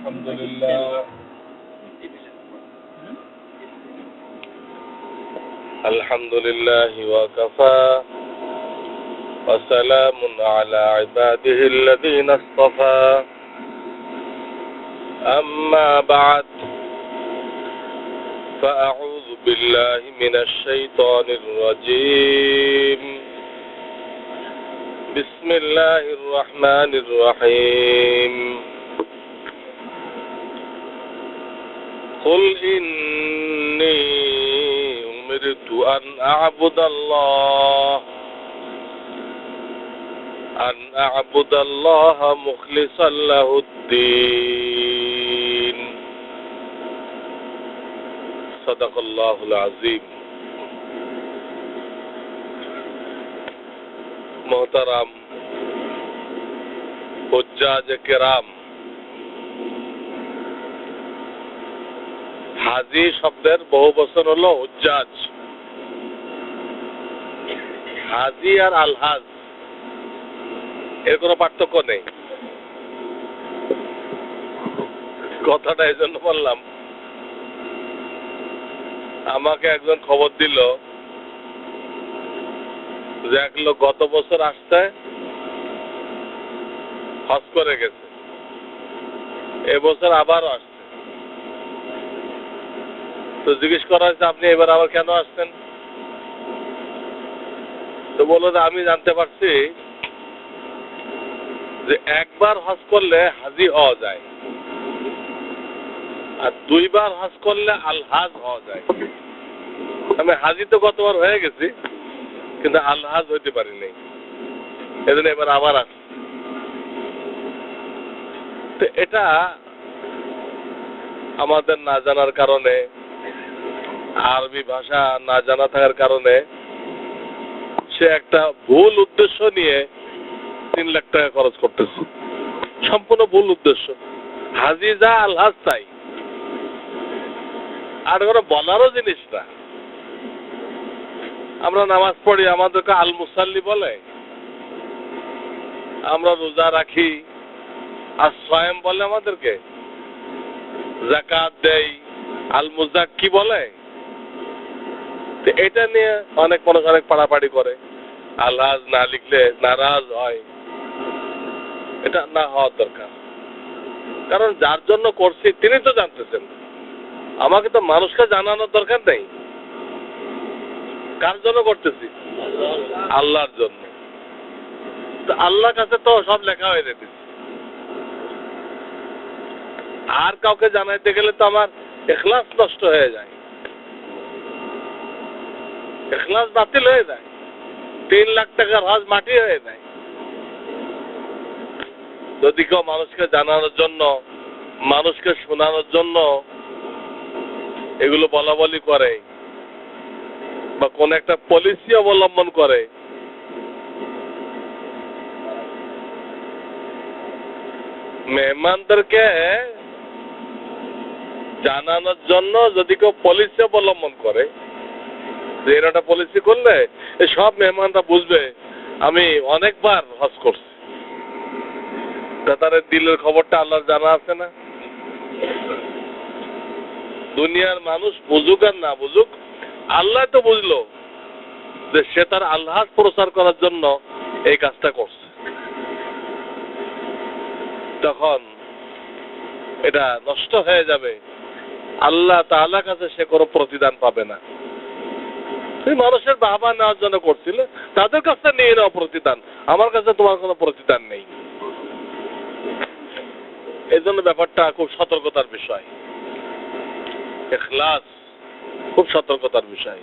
الحمد لله الحمد لله وكفى وسلام على عباده الذين اصطفى أما بعد فأعوذ بالله من الشيطان الرجيم بسم الله الرحمن الرحيم قل إني أمرت أن أعبد الله مخلصا له الدين صدق الله العظيم मोहतरम हुज्जाज किराम হাজি শব্দের বহু বচন হলো হুজ্জাজ। হাজি আর আলহাজ এর কোনো পার্থক্য নেই। কথাটা এই জন্য বললাম, আমাকে একজন খবর দিল যে এক লোক গত বছর আসতে হজ করে গেছে, এবছর আবারও আসছে। তো জিজ্ঞেস করা হয়েছে আপনি এবার আবার কেন আসছেন? তো বললো যে আমি জানতে পারছি যে একবার হজ করলে হাজি হওয়া যায় আর দুইবার হজ করলে আলহাজ হওয়া যায়। আমি হাজি তো গতবার হয়ে গেছি, কিন্তু আলহাজ হইতে পারি নাই, এজন্য এবার আবার আসছে। তো এটা আমাদের না জানার কারণে, আরবি ভাষা না জানা থাকার কারণে সে একটা ভুল উদ্দেশ্য নিয়ে 3 লাখ টাকা খরচ করতেছে। সম্পূর্ণ ভুল উদ্দেশ্য। হাজি যা আলহাজ তাই, আর কোনো বলারও জিনিস না। আমরা নামাজ পড়ি, আমাদেরকে আল মুসাল্লি বলে। আমরা রোজা রাখি, আর সায়েম বলে আমাদেরকে। যাকাত দেই, আল মুজাক্কি বলে। তো এটা নিয়ে অনেক মানুষ অনেক পাড়াপাড়ি করে, আলহাজ না লিখলে নারাজ হয়। এটা না হওয়ার দরকার, কারণ যার জন্য করছি তিনি তো জানতেছেন। আমাকে তো মানুষকে জানানোর দরকার নেই। কার জন্য করতেছি? আল্লাহর জন্য। তো আল্লাহর কাছে তো সব লেখা হয়ে যেতেছে। আর কাউকে জানাইতে গেলে তো আমার ইখলাস নষ্ট হয়ে যায়, ইখলাস বাতিল হয়ে যায়, 3 লাখ টাকার হজ মাটি হয়ে যায়। যদি কেউ মানুষকে জানানোর জন্য, মানুষকে শোনানোর জন্য এগুলো বলা বলি করে বা কোন একটা পলিসি অবলম্বন করে, মেহমানদেরকে জানানোর জন্য যদি কেউ পলিসি অবলম্বন করে, যে এর একটা পলিসি করলে সব মেহমানরা বুঝবে আমি অনেকবার হজ করছি, তাদের দিলের খবরটা আল্লাহর জানা আছে না? দুনিয়ার মানুষ বুঝুক আর না বুঝুক, আল্লাহ তো বুঝলো যে সে তার আল্লাহ প্রচার করার জন্য এই কাজটা করছে। তখন এটা নষ্ট হয়ে যাবে, আল্লাহ তাআলার কাছে সে কোনো প্রতিদান পাবে না। তুই মানুষের বাবা নেওয়ার জন্য করছিল, তাদের কাছে নিয়ে নাও প্রতিদান, আমার কাছে তোমার কোনো প্রতিদান নেই। এই জন্য ব্যাপারটা খুব সতর্কতার বিষয়। ইখলাস খুব সতর্কতার বিষয়,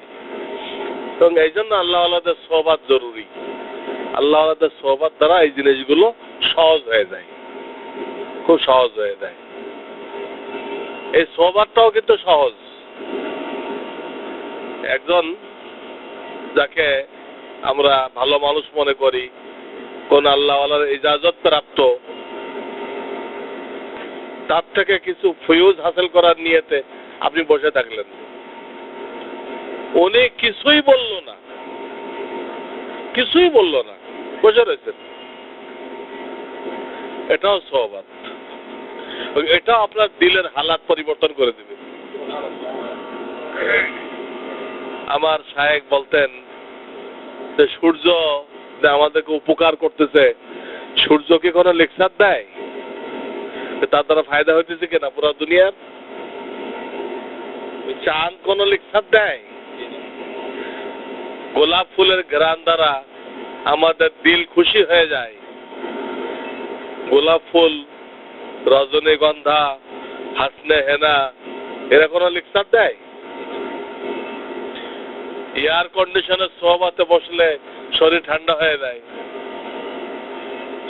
এবং এই জন্য আল্লাহ আল্লাহদের সোহবাত জরুরি। আল্লাহ আল্লাহদের সোহবাত দ্বারা এই জিনিসগুলো সহজ হয়ে যায়, খুব সহজ হয়ে যায়। এই সোহবাতটাও কিন্তু সহজ। একজন যাকে আমরা ভালো মানুষ মনে করি, কোন আল্লাহ আল্লাহর ইজাজত প্রাপ্ত, তার থেকে কিছু ফয়ুজ হাসিল করার নিয়তে আপনি বসে থাকলেন, উনি কিছুই বলল না, কিছুই বলল না, বসে রয়েছেন, এটাও সোহবত। এটা আপনার দিলের হালাত পরিবর্তন করে দিবে। আমার শায়েখ বলতেন যে সূর্য যে আমাদেরকে উপকার করতেছে, সূর্য কি কোনো লেকচার দেয়? তার দ্বারা ফায়দা হইতেছে কিনা পুরো দুনিয়ার? চাঁদ কোন লেকচার দেয়? গোলাপ ফুলের ঘ্রাণ দ্বারা আমাদের দিল খুশি হয়ে যায়। গোলাপ ফুল, রজনীগন্ধা, হাসনে হেনা, এরা কোন লেকচার দেয়? এয়ার কন্ডিশনের সোহবতে বসলে শরীর ঠান্ডা হয়ে যায়।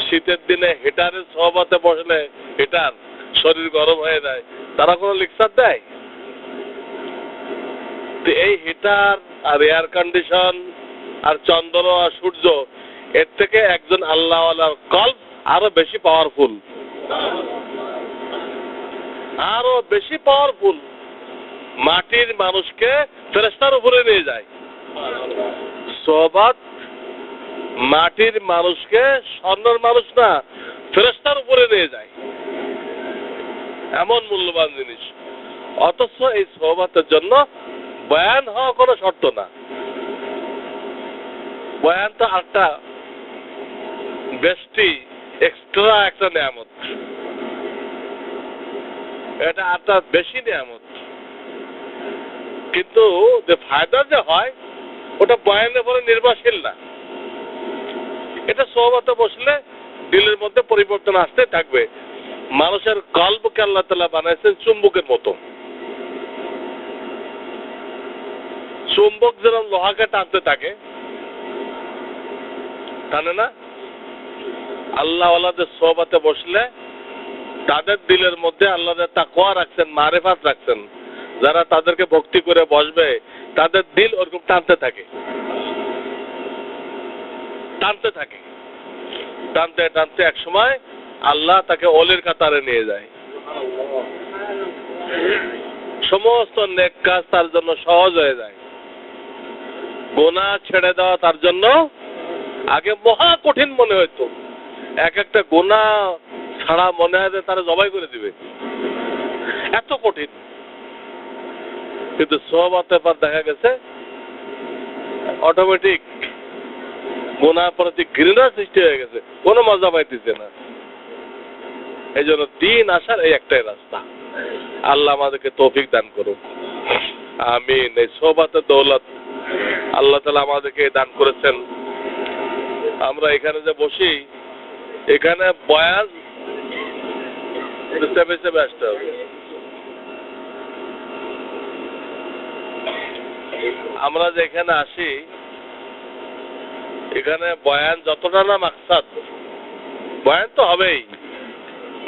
শীতের দিনে হিটারের সোহবতে বসলে হিটার শরীর গরম হয়ে যায়। তারা কোন লেকচার দেয়? এই হিটার আর এয়ার কন্ডিশন আর চন্দ্র আর সূর্য, এর থেকে একজন আল্লাহওয়ালার কল্ব আরো বেশি পাওয়ারফুল, আরো বেশি পাওয়ারফুল। মাটির মানুষকে ফেরেশতার উপরে নিয়ে যায়। সোহবত মাটির মানুষকে স্বর্ণের মানুষ না, ফেরেশতার উপরে নিয়ে যায়। এমন মূল্যবান জিনিস। অথচ এই সোহবতের জন্য বয়ান হওয়া কোনো শর্ত না। বয়ান তো একটা বেশি এক্সট্রা একটা নিয়ামত, এটা একটা বেশি নিয়ামত। কিন্তু যে ফায়দা যে হয় ওটা বয়ানের পরে নির্ভরশীল না। এটা সোহবতে বসলে দিলের মধ্যে পরিবর্তন আসতে থাকবে। মানুষের কল্বকে আল্লাহ তাআলা বানাইছেন চুম্বকের মতো। চুম্বক যেরকম লোহাকে টানতে থাকে, টানে না? আল্লাহ ওয়ালাদের সোহবতে বসলে তাদের দিলের মধ্যে আল্লাহর তাকওয়া রাখছেন, মারিফাত রাখছেন। যারা তাদেরকে ভক্তি করে বসবে তাদের দিল ওরকম টানতে থাকে, টানতে থাকে, টানতে টানতে এক সময় আল্লাহ তাকে ওলির কাতারে নিয়ে যায়। সমস্ত নেক কাজ তার জন্য সহজ হয়ে যায়। গুনাহ ছেড়ে দেওয়া তার জন্য আগে মহা কঠিন মনে হইতো। এক একটা গুনাহ ছাড়া মনে হয় যে তারা জবাই করে দিবে, এত কঠিন। কিন্তু সোহবতের পর দেখা গেছে অটোমেটিক গুনার প্রতি ঘৃণা সৃষ্টি হয়ে গেছে, কোনো মজা পাইতেছে না। এই জন্য দিন আসার এই একটাই রাস্তা। আল্লাহ আমাদেরকে তৌফিক দান করুন, আমিন। এই সোহবতের দৌলত আল্লাহ তাআলা আমাদেরকে দান করেছেন। আমরা এখানে যে বসি, এখানে বয়ান চেপে চেপে আসতে হবে। আমরা যে এখানে আসি, এখানে বয়ান যতটা না মাকসাদ, বয়ান তো হবেই,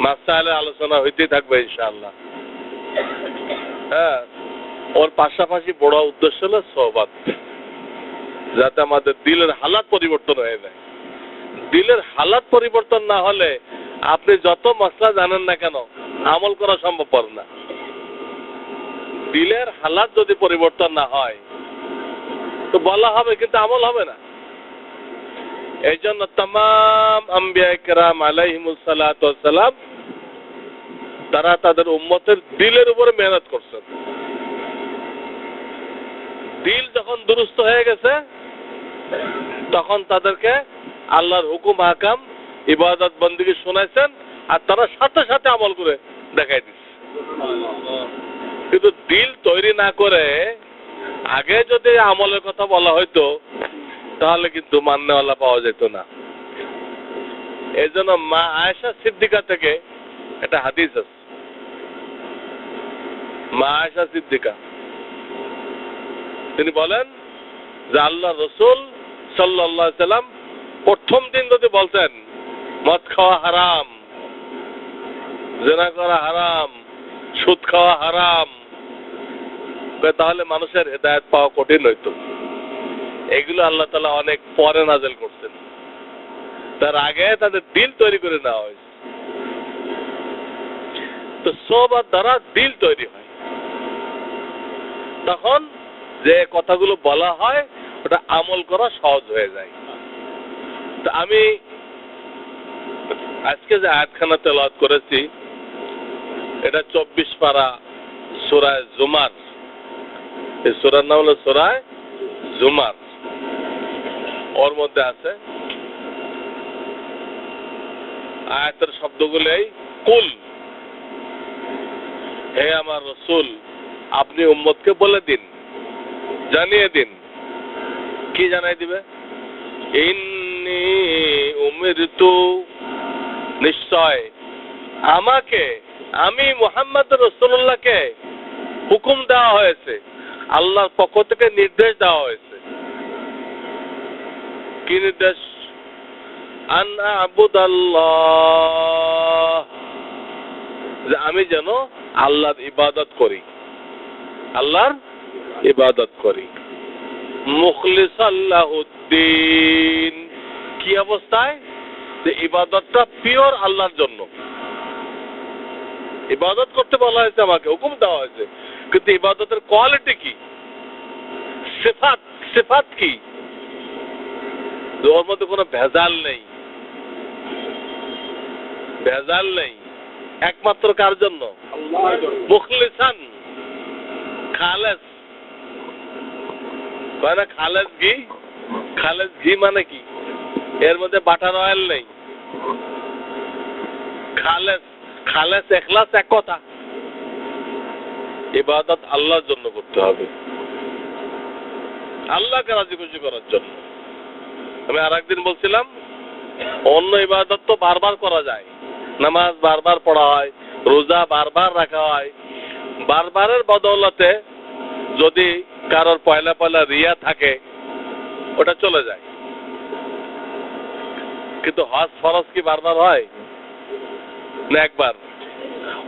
মাসাইলে আলোচনা হইতেই থাকবে ইনশাআল্লাহ। হ্যাঁ, ওর পাশাপাশি বড় উদ্দেশ্য হলো সোহবত, যাতে আমাদের দিলের হালাত পরিবর্তন হয়ে যায়। দিলের হালাত পরিবর্তন না হলে আপনি যত মসলা জানেন না কেন, আমল করা সম্ভবপর না। দিলের হালাত যদি পরিবর্তন না হয় তো বলা হবে কিন্তু আমল হবে না। এই জন্য তামাম আম্বিয়া কেরাম আলাইহিমুস সালাতু ওয়াস সালাম তারা তাদের উম্মতের দিলের উপরে মেহনত করছেন। দিল যখন দুরুস্ত হয়ে গেছে তখন তাদেরকে আল্লাহর হুকুম আহকাম ইবাদত বন্দেগী শোনাইছেন, আর তারা সাথে সাথে আমল করে দেখাই দিচ্ছে। কিন্তু দিল তৈরি না করে আগে যদি আমলের কথা বলা হইতো তাহলে কিন্তু মান্যওয়ালা পাওয়া যেত না। এই জন্য মা আয়েশা সিদ্দিকা থেকে একটা হাদিস আছে। মা আয়েশা সিদ্দিকা তিনি বলেন যে আল্লাহ রসুল সাল্লাল্লাহু আলাইহি সাল্লাম প্রথম দিন যদি বলতেন মদ খাওয়া হারাম, জিনা করা হারাম, সুদ খাওয়া হারাম, তাহলে মানুষের হেদায়েত পাওয়া কঠিন হইত। এগুলো আল্লাহ তাআলা অনেক পরে নাযিল করছেন, তার আগে তাদের দিল তৈরি করে নেওয়া হয়েছে। তো সোহবত দ্বারা দিল তৈরি হয়, তখন যে কথাগুলো বলা হয় ওটা আমল করা সহজ হয়ে যায়। তো আমি আজকে যে আয়াতখানা তেলাওয়াত করেছি এটা 24 পারা সূরা জুমার। এই সূরার নাম হলো সূরা জুমার। ওর মধ্যে আছে আয়াতের শব্দগুলোই কুল, হে আমার রাসূল আপনি উম্মতকে বলে দিন, জানিয়ে দিন। কি জানাই দিবে? ইন্নী উমিরতু, নিশ্চয় আমাকে, আমি মুহাম্মদ রাসূলুল্লাহকে হুকুম দেওয়া হয়েছে, আল্লাহর পক্ষ থেকে নির্দেশ দেওয়া হয়েছে। কি নির্দেশ? আন আ'বুদাল্লাহ, যে আমি যেন আল্লাহর ইবাদত করি, আল্লাহর ইবাদত করি। মুখলিসান লাহুদ্দিন, কি অবস্থায়? যে ইবাদতটা পিওর আল্লাহর জন্য। ইবাদত করতে বলা হয়েছে, আমাকে হুকুম দেওয়া হয়েছে, কিন্তু ইবাদতের কোয়ালিটি কি, সিফাত কি, ওর মধ্যে কোনো ভেজাল নেই, ভেজাল নেই। একমাত্র কার জন্য? মুখলিসান, খালেস। মানে খালেস ঘি, খালেস ঘি মানে কি? এর মধ্যে বাটার অয়েল নেই। খালেস, খালেস এখলাস এক কথা। ইবাদত আল্লাহর জন্য করতে হবে, আল্লাহকে রাজি খুশি করার জন্য। আমি আর একদিন বলছিলাম, অন্য ইবাদত তো বারবার করা যায়, নামাজ বারবার পড়া হয়, রোজা বারবার রাখা হয়, বারবারের বদৌলতে যদি কারোর পয়লা পয়লা রিয়া থাকে ওটা চলে যায়। কিন্তু হজ ফরজ কি বারবার হয় না? একবার।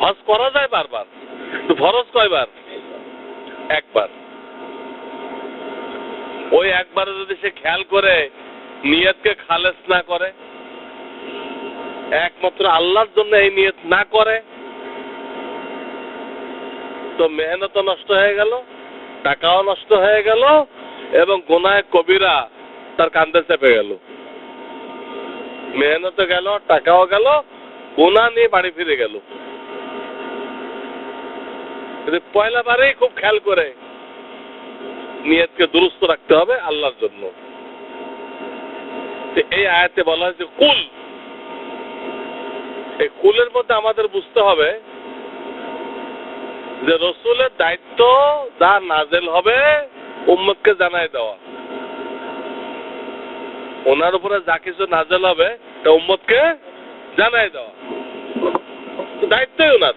হজ করা যায় বারবার, কিন্তু ফরজ কয়বার? একবার। ওই একবারে যদি সে খেয়াল করে নিয়তকে খালেস না করে, একমাত্র আল্লাহর জন্য এই নিয়ত না করে, তো মেহনত নষ্ট হয়ে গেল, টাকাও নষ্ট হয়ে গেল, এবং গুনাহে কবিরা তার কাঁধে চেপে গেল। মেহনত গেল, টাকাও গেল, গুনাহ নিয়ে বাড়ি ফিরে গেল। কিন্তু পয়লা বারেই খুব খেয়াল করে নিয়তকে দুরুস্ত রাখতে হবে আল্লাহর জন্য। এই আয়াতে বলা হয়েছে কুল। এই কুলের মধ্যে আমাদের বুঝতে হবে যে রসুলের দায়িত্ব যা নাজেল হবে উম্মতকে জানাই দেওয়া। ওনার উপরে যা কিছু নাজেল হবে তা উম্মতকে জানাই দেওয়া, দায়িত্বই ওনার।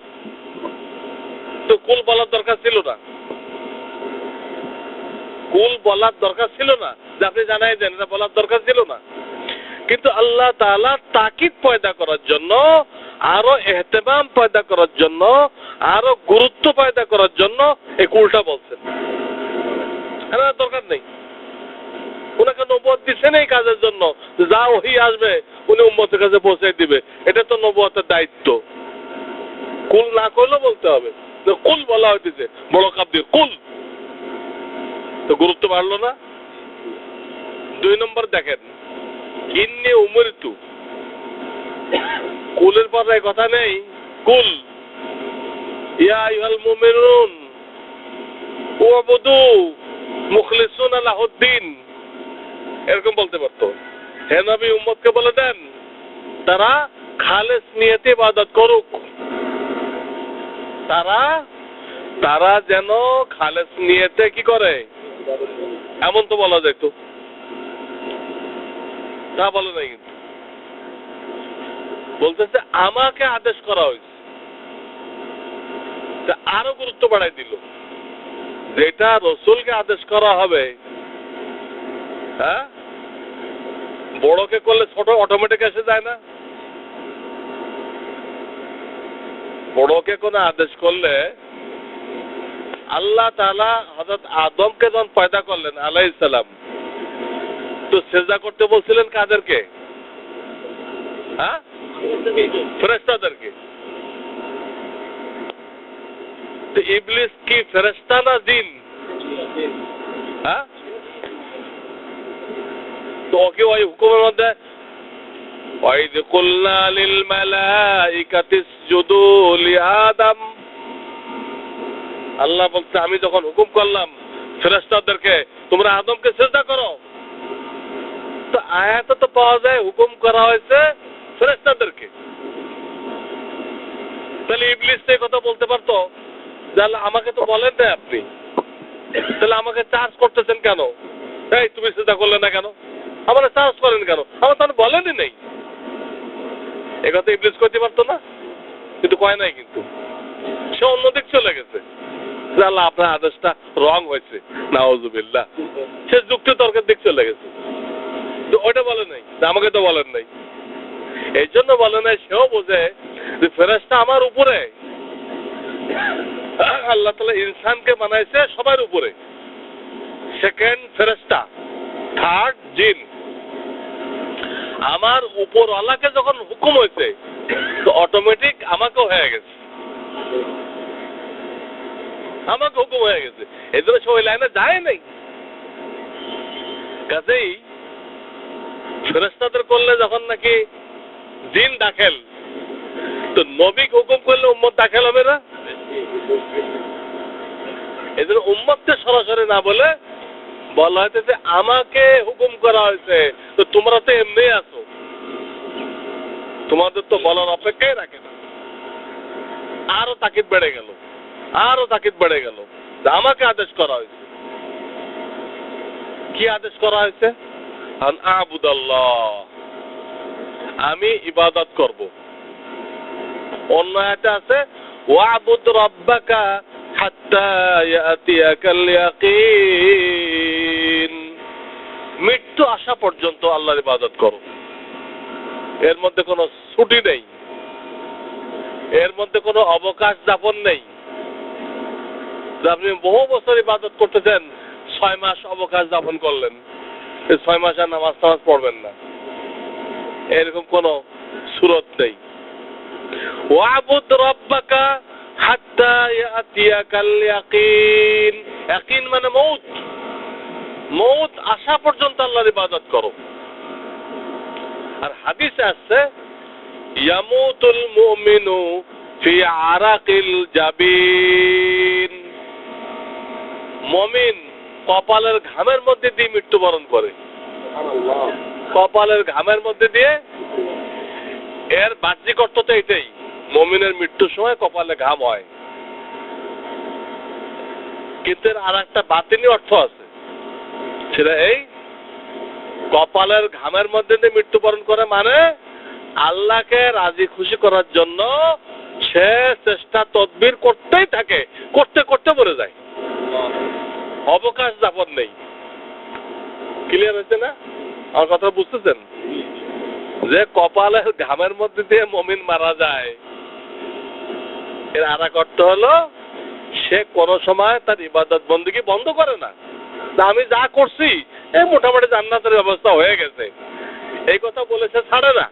তো কুল বলার দরকার ছিল না, কুল বলার দরকার ছিল না, যে আপনি জানাই দেন, এটা বলার দরকার ছিল না। কিন্তু আল্লাহ তাআলা তাকিদ পয়দা করার জন্য, আরো এহতেমাম পয়দা করার জন্য, আরো গুরুত্ব পয়দা করার জন্য এই কুলটা বলছেন। দরকার নেই, ওনাকে নবুয়ত দিচ্ছেন এই কাজের জন্য, যা ওহী আসবে উনি উম্মতের কাছে পৌঁছে দিবে, এটা তো নবুয়তের দায়িত্ব। কুল না করলেও বলতে হবে, কুল বলা হইতেছে বড় কাব্যের কুল, তো গুরুত্ব বাড়লো না। 2 নম্বর দেখেন, ইন্নী উমিরতু, কুলের পর এই কথা নেই, কুল ইয়া আইয়ুহাল মুমিনুন উবুদু মুখলিসুনা লাহুদ্দিন, এরকম বলতে পারতো। হে নবী উম্মতকে বলে দেন তারা খালেস নিয়তে ইবাদত করুক, তারা যেন খালেস নিয়তে কি করে, এমন তো বলা যেত, তা বলে নাই। কিন্তু বলতেছে আমাকে আদেশ করা হয়েছে, আরো গুরুত্ব বাড়াই দিল। যেটা রসুলকে আদেশ করা হবে, হ্যাঁ, বড়কে করলে ছোট অটোমেটিক এসে যায় না? বড়কে কোনো আদেশ করলে, আল্লাহ তাআলা হযরত আদমকে যখন পয়দা করলেন আলাইহিস সালাম, তো সিজদা করতে বলছিলেন কাদেরকে? হ্যাঁ, ফেরেশতাদেরকে। তো ইবলিস কি ফেরেশতা না জিন? হ্যাঁ, তো ওকে ওই হুকুমের মধ্যে ওয়াইদ কুলনা লিল মালাইকাতি ইসজুদু লিআদম। আল্লাহ বলছে আমি যখন হুকুম করলাম ফেরেশতাদেরকে তোমরা আদমকে সিজদা করো, তো আয়াতে তো পাওয়া যায় হুকুম করা হয়েছে ফেরেশতাদেরকে। তাহলে ইবলিস এই কথা বলতে পারতো যে আল্লাহ আমাকে তো বলেন না আপনি, তাহলে আমাকে চার্জ করতেছেন কেন? এই তুমি সিজদা করলে না কেন, আমার চার্জ করেন কেন, আমার তো বলেনই নেই। এ কথা ইবলিস করতে পারতো না, কিন্তু কয় নাই। কিন্তু সে অন্যদিক চলে গেছে যে আল্লাহ আপনার আদেশটা রং হয়েছে, নাউজুবিল্লাহ। সে যুক্তি তর্কের দিক চলে গেছে, তো ওইটা বলে নাই যে আমাকে তো বলেন নাই। এই জন্য বলে নাই, সেও বোঝে যে ফেরেশতা আমার উপরে। আল্লাহ তাআলা ইনসানকে বানাইছে সবার উপরে, সেকেন্ড ফেরেশতা, থার্ড জিন। আমার উপরওয়ালাকে যখন হুকুম হয়েছে তো অটোমেটিক আমাকেও হয়ে গেছে, আমাকে হুকুম হয়ে গেছে। এই জন্য সে ওই লাইনে যায় নাই। কাজেই ফেরেশতাদের করলে যখন নাকি জিন দাখেল, তো নবীকে হুকুম করলে উম্মত দাখেল হবে না। এই জন্য উম্মতকে সরাসরি না বলে বলা হয়েছে আমাকে হুকুম করা হয়েছে, তো তোমরা তো এমনি আছো, তোমাদের তো বলার অপেক্ষাই রাখে না। আরো তাকিদ বেড়ে গেল, আরো তাকিদ বেড়ে গেল, আমাকে আদেশ করা হয়েছে। কি আদেশ করা হয়েছে? আন আবুদাল্লাহ, আমি ইবাদত করব। অন্য আয়াতে আছে ওয়াবুদ রাব্বাকা হাত্তা ইয়াতিয়াকাল ইয়াকিন, মৃত্যু আসা পর্যন্ত আল্লাহর ইবাদত করো। এর মধ্যে কোনো ছুটি নেই, এর মধ্যে কোনো অবকাশ যাপন নেই। আপনি বহু বছর ইবাদত করতেছেন, 6 মাস অবকাশ যাপন করলেন, এই 6 মাস আর নামাজ টামাজ পড়বেন না, এরকম কোনো সুরত নেই। ওয়াবুদ রাব্বাকা হাত্তা ইয়াতিয়াকাল ইয়াকিন, ইয়াকিন মানে মউত, মউত আসা পর্যন্ত আল্লাহর ইবাদত করো। আর হাদিসে আছে ইয়ামুতুল মুমিনু ফি আরাকিল জাবিন, মুমিন কপালের ঘামের মধ্যে দিয়ে মৃত্যুবরণ করে। কপালের ঘামের মধ্যে দিয়ে, এর বাহ্যিক অর্থ তো এটাই, মুমিনের মৃত্যুর সময় কপালে ঘাম হয়। কিন্তু এর আর একটা বাতিনি অর্থ আছে, সেটা এই কপালের ঘামের মধ্যে দিয়ে মৃত্যুবরণ করে মানে আল্লাহকে রাজি খুশি করার জন্য সে চেষ্টা তদবির করতেই থাকে, করতে করতে মরে যায়, অবকাশ যাপন নেই। ক্লিয়ার হয়েছে না? আমার কথা বুঝতেছেন? যে কপালের ঘামের মধ্যে দিয়ে মুমিন মারা যায়, এর আর এক অর্থ হলো সে কোন সময় তার ইবাদত বন্দেগী বন্ধ করে না। আমি যা করছি এই মোটামুটি জান্নাতের ব্যবস্থা হয়ে গেছে, এই কথা বলেছে ছাড়ে না,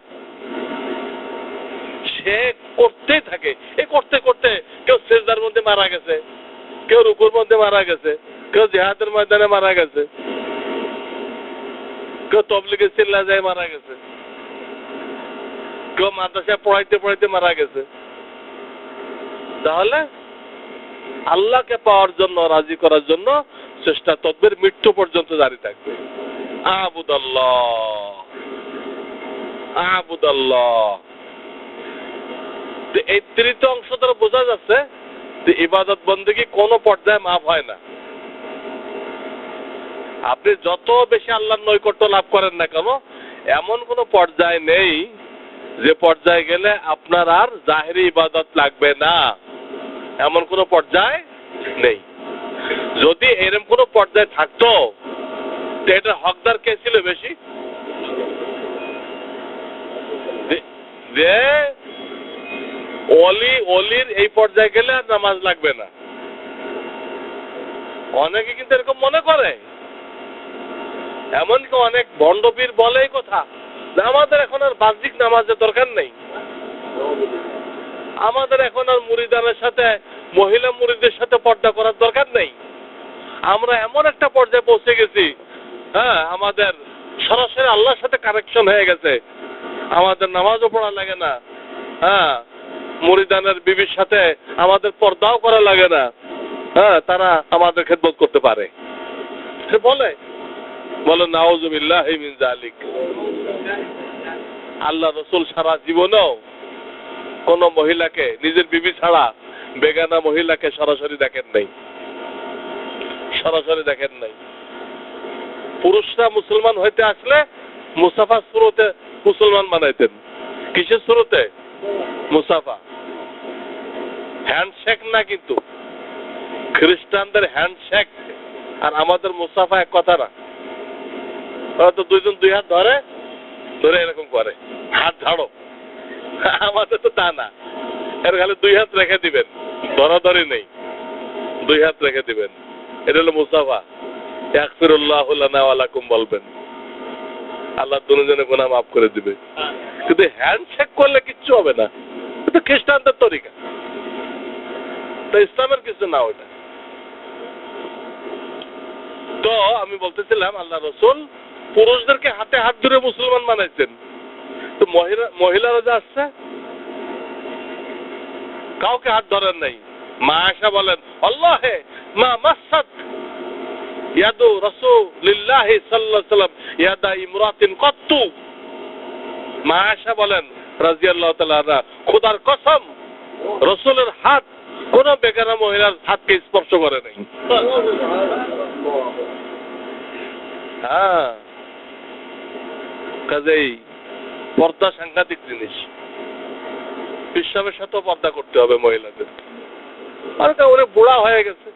সে করতেই থাকে। এই করতে করতে কেউ সিজদার মধ্যে মারা গেছে, কেউ রুকুর মধ্যে মারা গেছে, কেউ জিহাদের ময়দানে মারা গেছে, কেউ তবলিগে চিল্লা যায় মারা গেছে, কেউ মাদ্রাসায় পড়াইতে পড়াইতে মারা গেছে। তাহলে আল্লাহকে পাওয়ার জন্য, রাজি করার জন্য চেষ্টা তদবির মৃত্যু পর্যন্ত জারি থাকবে। আবুদাল্লাহ, আবুদাল্লাহ। এই তৃতীয় অংশ দ্বারা বোঝা যাচ্ছে যে ইবাদত বন্দেগী কোনো পর্যায়ে মাফ হয় না। আপনি যত বেশি আল্লাহর নৈকট্য লাভ করেন না কেন, এমন কোন পর্যায় নেই যে পর্যায়ে গেলে আপনার আর জাহেরি ইবাদত লাগবে না, এমন কোন পর্যায় নেই। যদি এরকম কোন পর্যায়ে থাকতো তো এটার হকদার কে ছিল বেশি? যে অলির এই পর্যায়ে গেলে আর নামাজ লাগবে না। অনেকে কিন্তু এরকম মনে করে, এমনকি অনেক ভণ্ডপীর বলে এই কথা যে আমাদের এখন আর বাহ্যিক নামাজের দরকার নেই, আমাদের এখন আর মুরিদানের সাথে, মহিলা মুরিদের সাথে পর্দা করার দরকার নেই। আমরা এমন একটা পর্যায়ে পৌঁছে গেছি, হ্যাঁ, আমাদের সরাসরি আল্লাহর সাথে কানেকশন হয়ে গেছে, আমাদের নামাজও পড়া লাগে না, হ্যাঁ, মুরিদানের বিবির সাথে আমাদের পর্দাও করা লাগে না, হ্যাঁ, তারা আমাদের খেদমত করতে পারে। সে বলে নাউজুবিল্লাহি মিন যালিক। আল্লাহ রাসূল সারা জীবনেও কোন মহিলাকে, নিজের বিবি ছাড়া বেগানা মহিলাকে সরাসরি দেখেন নাই, সরাসরি দেখেন নাই। পুরুষরা মুসলমান হইতে আসলে মুসাফা সুরতে মুসলমান বানাইতেন। কিসের সুরতে? মুসাফা, হ্যান্ডশেক না। কিন্তু খ্রিস্টানদের হ্যান্ডশেক আর আমাদের মুসাফা এক কথা না। ওরা তো দুইজন দুই হাত ধরে ধরে এরকম করে, হাত ঝাড়ো। আমাদের তো তা না, এর খালি দুই হাত রেখে দিবেন, ধরাধরি নেই, দুই হাত রেখে দিবেন। এটা হলো মুসাফা। ইয়াগফিরুল্লাহু লানা ওয়া লাকুম বলবেন, আল্লাহ দুজনের গুনাহ মাফ করে দিবে। কিন্তু হ্যান্ডশেক করলে কিচ্ছু হবে না, এটা খ্রিস্টানদের তরিকা, তো ইসলামের কিছু না ওটা। তো আমি বলতেছিলাম আল্লাহ রাসূল পুরুষদেরকে হাতে হাত ধরে মুসলমান বানাইছেন। তো মহিলারা যা আসছে কাউকে হাত ধরেন নাই। মা আয়েশা বলেন, আল্লাহে মা মাসাত ইয়াদু রাসূলিল্লাহি সাল্লাল্লাহু আলাইহি ওয়াসাল্লাম ইয়াদা ইমরাতিন কত্তু। মা আয়েশা বলেন রাদিয়াল্লাহু তাআলা আনহা, খোদার কসম, রাসূলের হাত কোন বেগানা মহিলার হাতকে স্পর্শ করে নাই। হ্যাঁ, কাজেই পর্দা সাংঘাতিক জিনিস। পেশাবের সাথেও পর্দা করতে হবে মহিলাদের। আর অনেক বুড়া হয়ে গেছে।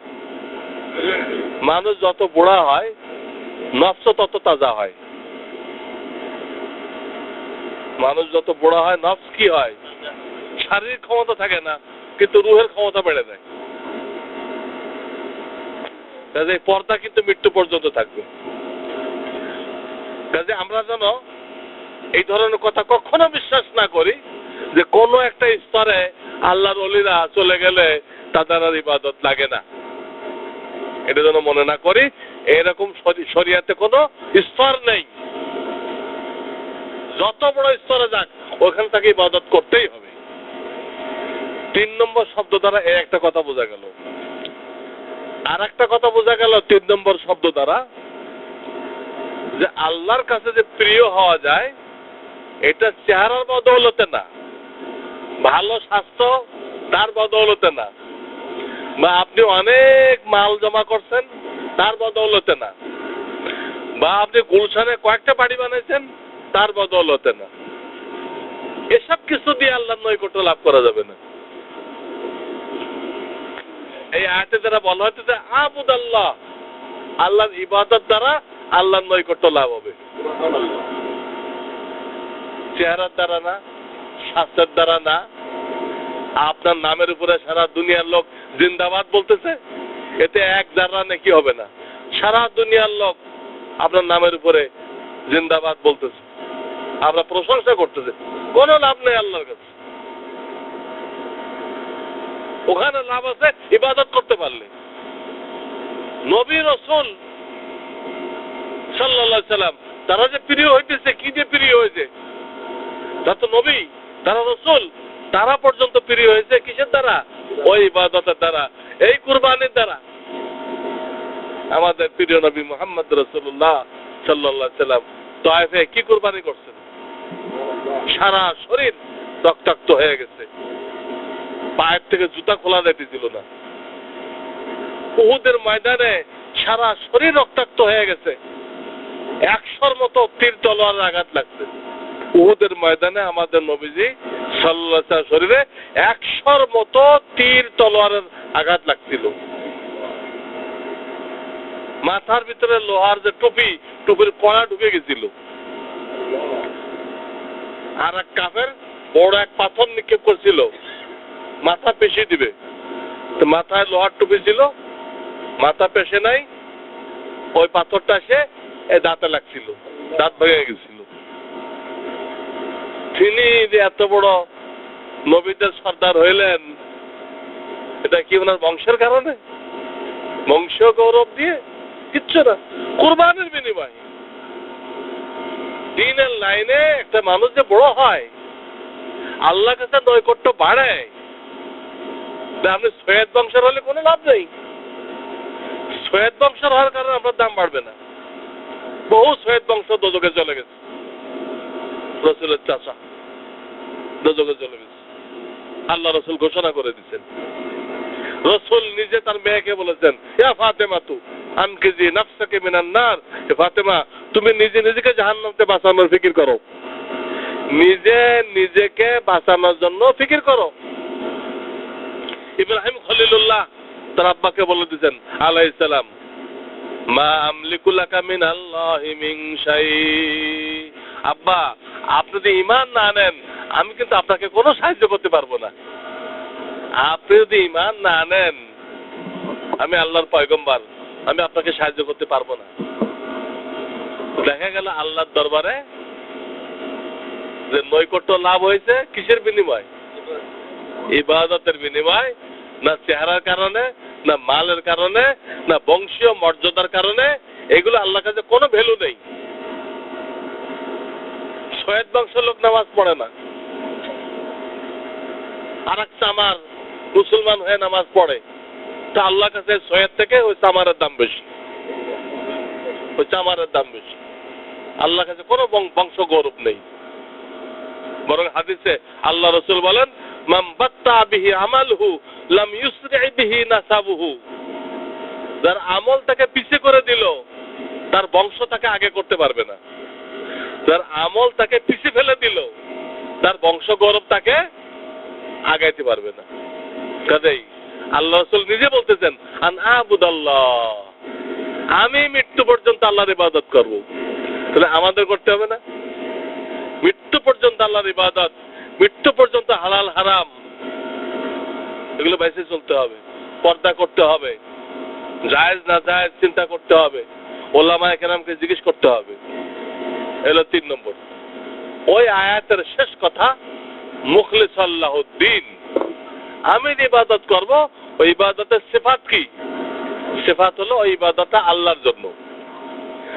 মানুষ যত বুড়া হয় নফস তত তাজা হয়। মানুষ যত বুড়া হয় নফস কি হয়? শারীরিক ক্ষমতা থাকে না, কিন্তু রুহের ক্ষমতা বেড়ে যায়। কাজে পর্দা কিন্তু মৃত্যু পর্যন্ত থাকবে। কাজে আমরা যেন এই ধরনের কথা কখনো বিশ্বাস না করি যে কোনো একটা স্তরে আল্লাহর ওলিরা চলে গেলে তাদের আর ইবাদত লাগে না। এটা যেন মনে না করি। এরকম শরিয়াতে কোনো স্তর নেই। যত বড় স্তরে যাক ওখান থেকে ইবাদত করতেই হবে। 3 নম্বর শব্দ দ্বারা এই একটা কথা বোঝা গেল। আর একটা কথা বোঝা গেল 3 নম্বর শব্দ দ্বারা, যে আল্লাহর কাছে যে প্রিয় হওয়া যায় এটা চেহারার বদৌলতে না, ভালো স্বাস্থ্য তার বদৌলতে না, বা আপনি অনেক মাল জমা করছেন তার বদৌলতে না, বা আপনি গুলশানে কয়েকটা বাড়ি বানাইছেন তার বদৌলতে না। এসব কিছু দিয়ে আল্লাহর নৈকট্য লাভ করা যাবে না। এই আয়াতে যারা বলা হচ্ছে যে আবুদ আল্লাহ, আল্লাহর ইবাদত দ্বারা আল্লাহর নৈকট্য লাভ হবে, চেহারার দ্বারা না, স্বাস্থ্যের দ্বারা না। আপনার নামের উপরে সারা দুনিয়ার লোক জিন্দাবাদ বলতেছে, এতে এক জাররা নেকি হবে না। সারা দুনিয়ার লোক আপনার নামের উপরে জিন্দাবাদ বলতেছে, আমরা প্রশংসা করতেছে, কোনো লাভ নেই আল্লাহর কাছে। ওখানে লাভ আছে ইবাদত করতে পারলে। নবী রাসূল সাল্লাল্লাহু আলাইহি সাল্লাম তারা যে প্রিয় হইতেছে, কি দিয়ে প্রিয় হয়েছে? তারা তো নবী, তারা রাসূল, তারা পর্যন্ত প্রিয় হয়েছে কিসের দ্বারা? ওই ইবাদতের দ্বারা, এই কুরবানির দ্বারা। আমাদের প্রিয় নবী মুহাম্মদ রাসূলুল্লাহ সাল্লাল্লাহু আলাইহি সাল্লাম তায়েফে কি কুরবানি করছেন? সারা শরীর রক্তাক্ত হয়ে গেছে, পায়ের থেকে জুতা খোলা যাইতেছিল না। উহুদের ময়দানে সারা শরীর রক্তাক্ত হয়ে গেছে, 100 মতো তীর তলোয়ারের আঘাত লাগছে। উহুদের ময়দানে আমাদের নবীজি সাল্লাল্লাহু আলাইহি ওয়াসাল্লাম শরীরে 100 মতো তীর তলোয়ারের আঘাত লাগছিল। মাথার ভিতরে লোহার যে টুপি, টুপির কড়া ঢুকে গেছিল। আর এক কাফের বড় এক পাথর নিক্ষেপ করছিল, মাথা পেশে দিবে। তো মাথায় লোহার টুপি ছিল, মাথা পেশে নাই, ওই পাথরটা এসে দাঁতে লাগছিল, দাঁত ভেঙে গেছিল। তিনি যে এত বড় নবীদের সর্দার হইলেন, এটা কি ওনার বংশের কারণে, বংশীয় গৌরব দিয়ে? কিচ্ছু না, কুরবানির বিনিময়। দিনের লাইনে একটা মানুষ যে বড় হয়, আল্লাহ কাছে নৈকট্য বাড়ে, আপনি সৈয়দ বংশের হলে কোনো লাভ নেই। সৈয়দ বংশের হওয়ার কারণে আপনার দাম বাড়বে না। বহু সৈয়দ বংশ দোজখে চলে গেছে, রসুলের চাচা দোজখে চলে গেছে, আল্লাহ রসুল ঘোষণা করে দিচ্ছেন। রসুল নিজে তার মেয়েকে বলেছেন, ইয়া ফাতেমা তু আনকিজি নাফসাকে মিনান নার, হে ফাতেমা তুমি নিজে নিজেকে জাহান্নাম থেকে বাঁচানোর ফিকির করো, নিজে নিজেকে বাঁচানোর জন্য ফিকির করো। ইব্রাহিম খলিলুল্লাহ তার আব্বাকে বলে দিয়েছেন আলাইহিস সালাম, মা আমলিকু লাকা মিনাল্লাহি মিন শাই, আব্বা আপনি যদি ঈমান না আনেন আমি কিন্তু আপনাকে কোনো সাহায্য করতে পারবো না। আপনি যদি ঈমান না আনেন আমি আল্লাহর পয়গম্বর, আমি আপনাকে সাহায্য করতে পারবো না। দেখা গেল আল্লাহর দরবারে যে নৈকট্য লাভ হয়েছে কিসের বিনিময়? ইবাদতের বিনিময়, না চেহারার কারণে, না মালের কারণে, না বংশীয় মর্যাদার কারণে। এগুলো আল্লাহর কাছে কোনো ভ্যালু নেই। সৈয়দ বংশের লোক নামাজ পড়ে না, আর এক চামার মুসলমান হয়ে নামাজ পড়ে, তা আল্লাহর কাছে সৈয়দ থেকে ওই চামারের দাম বেশি, ওই চামারের দাম বেশি। আল্লাহর কাছে কোনো বংশ গৌরব নেই। বরং হাদিসে আল্লাহ রসুল বলেন, মান বাত্তা বিহি আমালহু লাম ইউসরি বিহি নাসাবুহু, যার আমল তাকে পিছিয়ে করে দিল তার বংশ তাকে আগে করতে পারবে না। যার আমল তাকে পিছিয়ে ফেলে দিল তার বংশ গৌরব তাকে আগাইতে পারবে না। কাজেই আল্লাহ রসুল নিজে বলতেছেন, আন আবুদাল্লাহ, আমি মৃত্যু পর্যন্ত আল্লাহর ইবাদত করব। তাহলে আমাদের করতে হবে না? মৃত্যু পর্যন্ত আল্লাহর ইবাদত, মৃত্যু পর্যন্ত হালাল হারাম এগুলো বেঁচে চলতে হবে, পর্দা করতে হবে, জায়েজ না জায়েজ চিন্তা করতে হবে, ওলামায়ে কেরামকে জিজ্ঞেস করতে হবে। এলো 3 নম্বর। ওই আয়াতের শেষ কথা, মুখলিসাল্লাহুদ্দিন, আমি যে ইবাদত করব ওই ইবাদতের সিফাত কি? সিফাত হলো ওই ইবাদতটা আল্লাহর জন্য।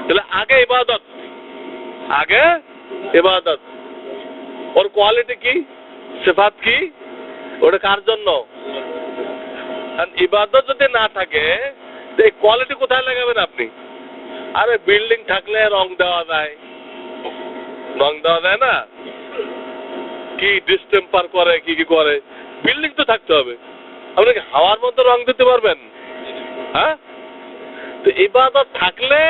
তাহলে আগে ইবাদত, আগে ইবাদত, ওর কোয়ালিটি কি, সিফাত কি, ওটা কার জন্য? ইবাদত যদি না থাকে এই কোয়ালিটি কোথায় লাগাবেন আপনি? আরে বিল্ডিং থাকলে রং দেওয়া যায়, রং দেওয়া যায় না? কি ডিস্টেম্পার করে, কি কি করে, বিল্ডিং তো থাকতে হবে। আপনি কি হাওয়ার মধ্যে রং দিতে পারবেন? হ্যাঁ, তো ইবাদত থাকলে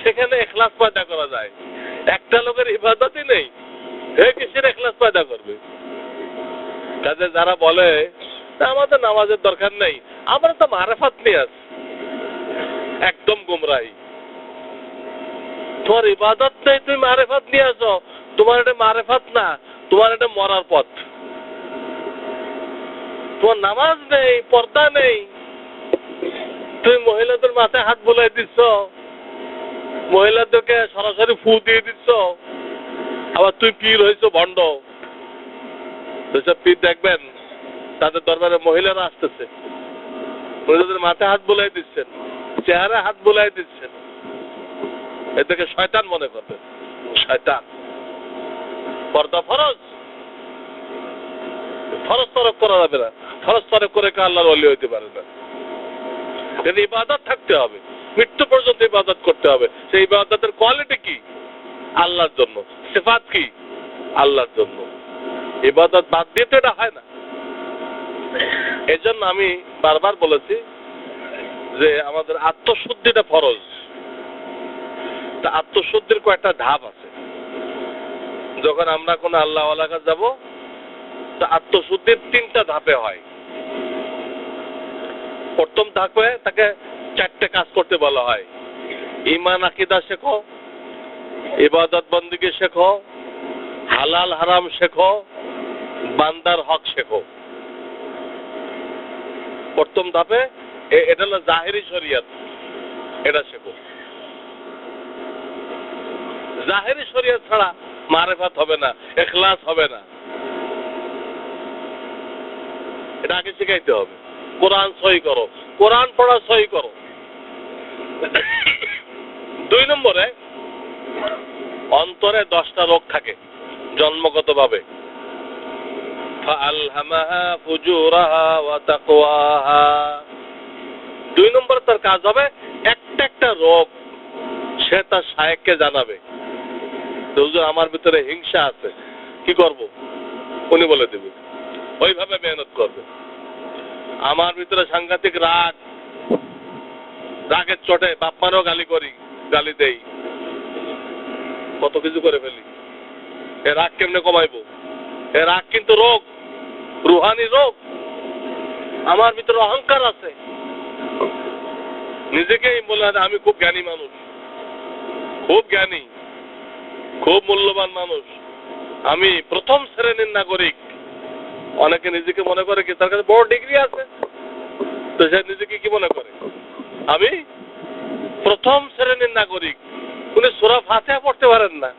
সেখানে ইখলাস পয়দা করা যায়। একটা লোকের ইবাদতই নেই, হে কিসের ইখলাস পয়দা করবে? কাজে যারা বলে আমাদের নামাজের দরকার নেই, আমরা তো মারেফাত নিয়ে আছি, একদম গুমরাহি। তোমার ইবাদত নেই, তুমি মারেফাত নিয়ে আসো, তোমার এটা মারেফাত না, তোমার এটা মরার পথ। তোমার নামাজ নেই, পর্দা নেই, তুমি মহিলাদের মাথায় হাত বুলাই দিচ্ছ, মহিলাদেরকে সরাসরি ফু দিয়ে দিচ্ছ, আবার তুই পীর হয়েছ ভণ্ড। যেসব পীর দেখবেন তাদের দরবারে মহিলারা আসতেছে, মহিলাদের মাথায় হাত বুলাই দিচ্ছেন, চেহারা হাত বুলাই দিচ্ছেন, এদেরকে শয়তান মনে করবেন, শয়তান। পর্দা ফরজ, ফরজ তরক করা যাবে না, ফরজ তরক করে কেউ আল্লাহর ওলি হইতে পারে না। কিন্তু ইবাদত থাকতে হবে, মৃত্যু পর্যন্ত ইবাদত করতে হবে। সেই ইবাদতের কোয়ালিটি কি? আল্লাহর জন্য। সিফাত কি? আল্লাহর জন্য। ইবাদত বাদ দিয়ে তো এটা হয় না। এই জন্য আমি বারবার বলেছি যে আমাদের আত্মশুদ্ধিটা ফরজ। তা আত্মশুদ্ধির কয়েকটা ধাপ আছে। যখন আমরা কোনো আল্লাহওয়ালার কাছে যাব, তা আত্মশুদ্ধির 3টা ধাপে হয়। প্রথম ধাপে তাকে 4টে কাজ করতে বলা হয়। ঈমান আকীদা শেখো, ইবাদত বন্দেগী শেখো, হালাল হারাম শেখো, বান্দার হক শেখো। প্রথম ধাপে এটা হলো জাহেরি শরিয়ত, এটা শেখো। জাহেরি শরিয়ত ছাড়া মারেফাত হবে না, ইখলাস হবে না। এটা আগে শিখাইতে হবে। কোরআন সহি করো, কোরআন পড়া সহি করো। 2 নম্বরে, অন্তরে 10টা রোগ থাকে জন্মগতভাবে। ফাআলহামাহা ফুজুরাহা ওয়া তাকওয়াহা। 2 নম্বরে তার কাজ হবে একটা একটা রোগ সে তার শায়েখকে জানাবে। হুজুর আমার ভিতরে হিংসা আছে, কি করব? উনি বলে দেবে, ওইভাবে মেহনত করবে। আমার ভিতরে সাংঘাতিক রাগ, রাগের চোটে বাপ মারও গালি দেই, কত কিছু করে ফেলি। এ রাগ কেমনে কমাইবো? এ রাগ কিন্তু রোগ, রুহানি রোগ। আমার ভিতরে অহংকার আছে, নিজেকেই বলে আমি খুব জ্ঞানী মানুষ, খুব জ্ঞানী, খুব মূল্যবান মানুষ, আমি প্রথম শ্রেণীর নাগরিক। অনেকে নিজেকে মনে করে কি তার কাছে বড় ডিগ্রি আছে, তো সে নিজেকে কি মনে করে আমি প্রথম শ্রেণীর নাগরিক। উনি সূরা ফাতিহা পড়তে পারেন না,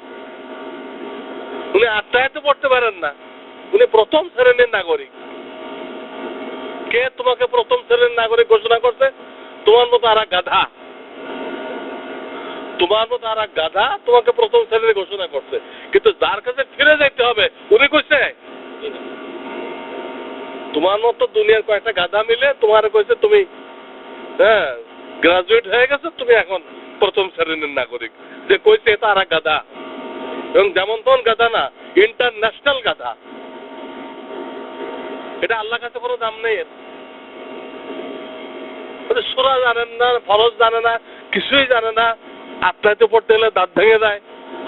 উনি আত্মায়াতে পড়তে পারেন না, উনি প্রথম শ্রেণীর নাগরিক। কে তোমাকে প্রথম শ্রেণীর নাগরিক ঘোষণা করছে? তোমার মতো আর এক গাধা, তোমার মতো আর এক গাধা তোমাকে প্রথম শ্রেণীর ঘোষণা করছে। কিন্তু যার কাছে ফিরে যাইতে হবে উনি কইছে তোমার মতো দুনিয়ার কয়েকটা গাধা মিলে তোমার কইছে তুমি গ্রাজুয়েট হয়ে গেছো, তুমি এখন প্রথম শ্রেণীর নাগরিক। যে কইছে এটা আর এক গাধা, এবং যেমন তখন গাধা না, ইন্টারন্যাশনাল গাধা। এটা আল্লাহর কাছে কোনো দাম নেই। সূরা জানেন না, ফরজ জানে না, কিছুই জানে না, আত্মাতে পড়তে গেলে দাঁত ভেঙে যায়,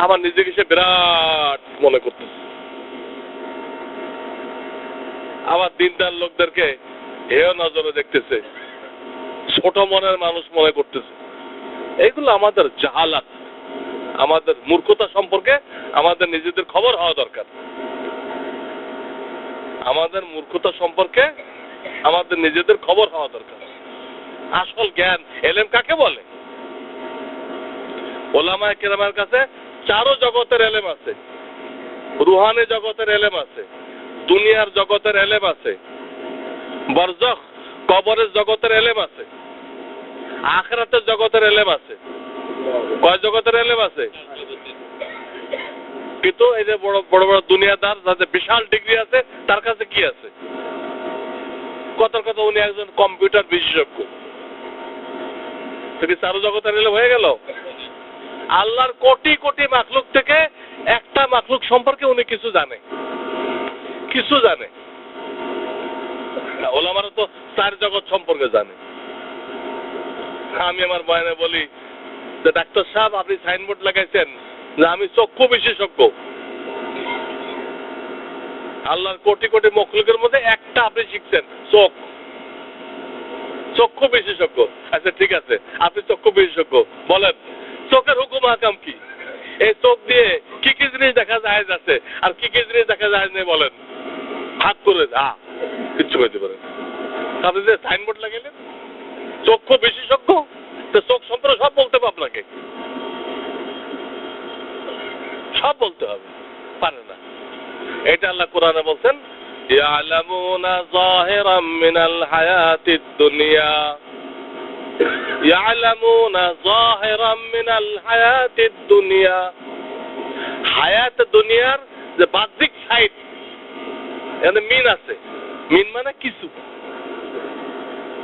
আমার নিজেকে সে বিরাট মনে করতেছে। আবার দিনদার লোকদেরকে হেয় নজরে দেখতেছে, ছোট মনের মানুষ মনে করতেছে। এইগুলো আমাদের জাহালাত, আমাদের মূর্খতা সম্পর্কে আমাদের নিজেদের খবর হওয়া দরকার। আমাদের মূর্খতা সম্পর্কে আমাদের নিজেদের খবর হওয়া দরকার। আসল জ্ঞান এলেম কাকে বলে? ওলামায়ে কেরামের কাছে চারো জগতের এলেম আছে। রুহানি জগতের এলেম আছে, দুনিয়ার জগতের এলেম আছে, বরজখ কবরের জগতের এলেম আছে, আখিরাতের জগতের এলেম আছে। কয় জগতের এলেম আছে? কিন্তু এই যে বড় বড় বড় দুনিয়াদার যাদের বিশাল ডিগ্রি আছে তার কাছে কি আছে? কথার কথা উনি একজন কম্পিউটার বিশেষজ্ঞ। চারো জগতের এলেম হয়ে গেল। আল্লাহর কোটি কোটি মাখলুক থেকে একটা মাখলুক সম্পর্কে উনি কিছু জানে, কিছু জানে। ওলামারা তো 4 জগৎ সম্পর্কে জানে। আমি আমার বয়ানে বলি যে ডাক্তার সাহেব আপনি সাইনবোর্ড লাগাইছেন যে আমি চক্ষু বিশেষজ্ঞ। আল্লাহর কোটি কোটি মখলুকের মধ্যে একটা আপনি শিখছেন, চোখ, চক্ষু বিশেষজ্ঞ। আচ্ছা ঠিক আছে, আপনি চক্ষু বিশেষজ্ঞ, বলেন চোখের হুকুম হাকাম কি? এই চোখ দিয়ে কি কি জিনিস দেখা যায় আছে আর কি কি জিনিস দেখা যায় নেই বলেন, ভাগ করে কিচ্ছু বলতে পারেন। আপনি যে সাইনবোর্ড লাগাইলেন চক্ষু বিশেষজ্ঞ, তো চোখ সম্পর্কে সব বলতে হবে আপনাকে, সব বলতে হবে, পারে না। এটা আল্লাহ কোরআনে বলছেন ইয়ালামুনা যাহিরাম মিনাল হায়াতিদ দুনিয়া, ইয়ালামুনা যাহিরাম মিনাল হায়াতিদ দুনিয়া। হায়াত দুনিয়ার যে বাহ্যিক সাইড, এখানে মিন আছে, মিন মানে কিছু,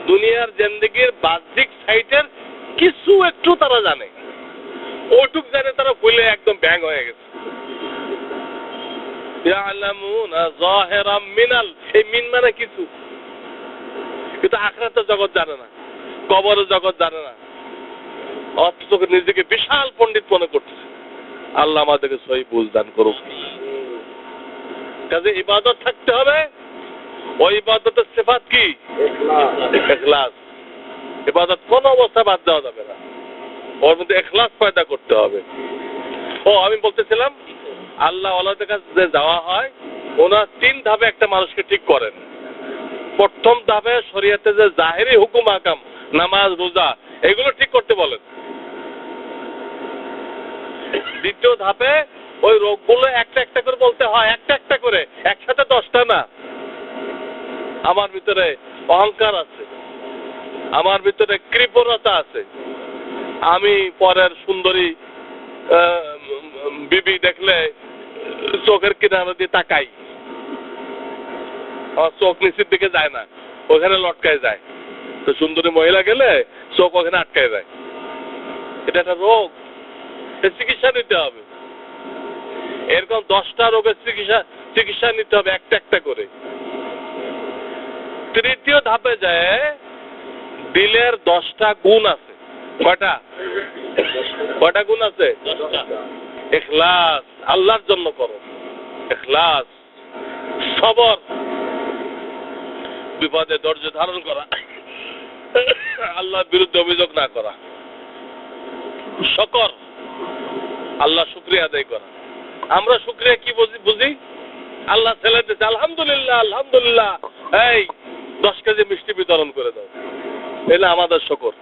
দুনিয়ার জিন্দেগির বাহ্যিক সাইডের কিছু একটু তারা জানে, ওটুক জানে তারা বলে একদম ব্যাং হয়ে গেছে। ইয়ালামুনা যাহিরাম মিনাল, এই মিন মানে কিছু, কিন্তু আখিরাতের জগৎ জানে না, কবরের জগৎ জানে না, অথচ নিজেকে বিশাল পণ্ডিত মনে করতেছে। আল্লাহ আমাদেরকে সহি বুঝ দান করুক। কাজে ইবাদত থাকতে হবে। ওই ইবাদতের সিফাত কি? ইখলাস। ইবাদত কোন অবস্থায় বাদ দেওয়া যাবে না, ওর মধ্যে ইখলাস পয়দা করতে হবে। আমি বলতেছিলাম আল্লাহ ওয়ালাদের কাছে যে যাওয়া হয়, ওনার 3 ধাপে একটা মানুষকে ঠিক করেন। প্রথম ধাপে শরীয়তে যে জাহেরি হুকুম আকাম, নামাজ রোজা, এগুলো ঠিক করতে বলেন। দ্বিতীয় ধাপে ওই রোগগুলো একটা একটা করে বলতে হয়, একটা একটা করে, একসাথে 10টা না। আমার ভিতরে অহংকার আছে, আমার ভিতরে কৃপণতা আছে, আমি পরের সুন্দরী বিবি দেখলে চোখের কিনারা দিয়ে তাকাই, আমার চোখ নিচের দিকে যায় না, ওখানে লটকায় যায়। তো সুন্দরী মহিলা গেলে চোখ ওখানে আটকায় যায়। এটা একটা রোগ, চিকিৎসা নিতে হবে। এরকম 10টা রোগের চিকিৎসা নিতে হবে একটা একটা করে। তৃতীয় ধাপে যায় দিলের 10টা গুণ আছে। কয়টা গুণ আছে? ইখলাস, আল্লাহর জন্য করো। ইখলাস, সবর, বিপদে ধৈর্য ধারণ করা, আল্লাহর বিরুদ্ধে অভিযোগ না করা, শুকর, আল্লাহ শুকরিয়া আদায় করা। আমরা শুকরিয়া কি বুঝি? আল্লাহ ছেলে দিচ্ছে, আলহামদুলিল্লাহ আলহামদুলিল্লাহ, এই 10 কেজি মিষ্টি বিতরণ করে দাও, এটা আমাদের শুকর।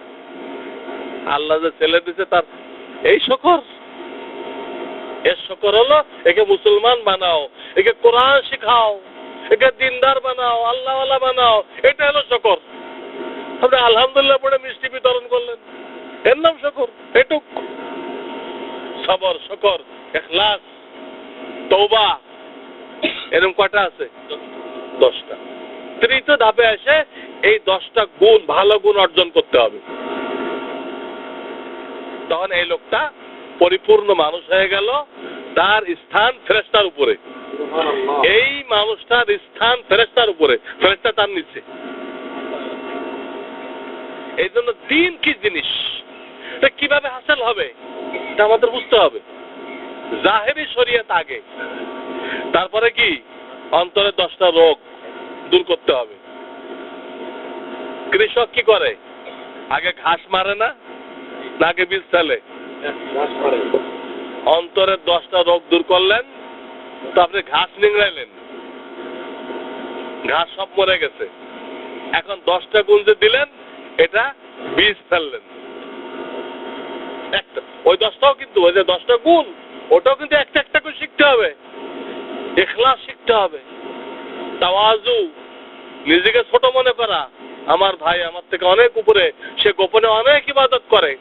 আল্লাহ যে ছেলে দিচ্ছে তার এই শুকর? এর শুকর হলো একে মুসলমান বানাও, একে কোরআন শিখাও, একে দিনদার বানাও, আল্লাহওয়ালা বানাও, এটা হলো শুকর। আপনি আলহামদুলিল্লাহ পড়ে মিষ্টি বিতরণ করলেন, এর নাম শুকর? এটুক সবর, শুকর, ইখলাস, তওবা, এরকম কয়টা আছে? 10টা। তৃতীয় ধাপে এসে এই 10টা গুণ, ভালো গুণ অর্জন করতে হবে। তখন এই লোকটা পরিপূর্ণ মানুষ হয়ে গেল, তার স্থান ফেরেশতার উপরে। এই মানুষটার স্থান ফেরেশতার উপরে, ফেরেশতা তার নিচে। এই জন্য দিন কি জিনিস, এটা কিভাবে হাসিল হবে এটা আমাদের বুঝতে হবে। জাহেরি শরিয়ত আগে, তারপরে কি অন্তরে 10টা রোগ দূর করতে হবে। কৃষক কি করে? আগে ঘাস মারে না, আগে বীজ ফেলে? অন্তরের 10টা রোগ দূর করলেন, তো আপনি ঘাস নিংড়াইলেন, ঘাস সব মরে গেছে। এখন 10টা গুণ যে দিলেন, এটা বীজ ফেললেন। একটা ওই 10টাও কিন্তু, ওই যে 10টা গুণ, ওটাও কিন্তু একটা একটা করে শিখতে হবে। ইখলাস শিখতে হবে, তাওয়াজু, নিজেকে ছোট মনে করা, আমার ভাই আমার থেকে অনেক উপরে, সে গোপনে অনেক ইবাদত করে।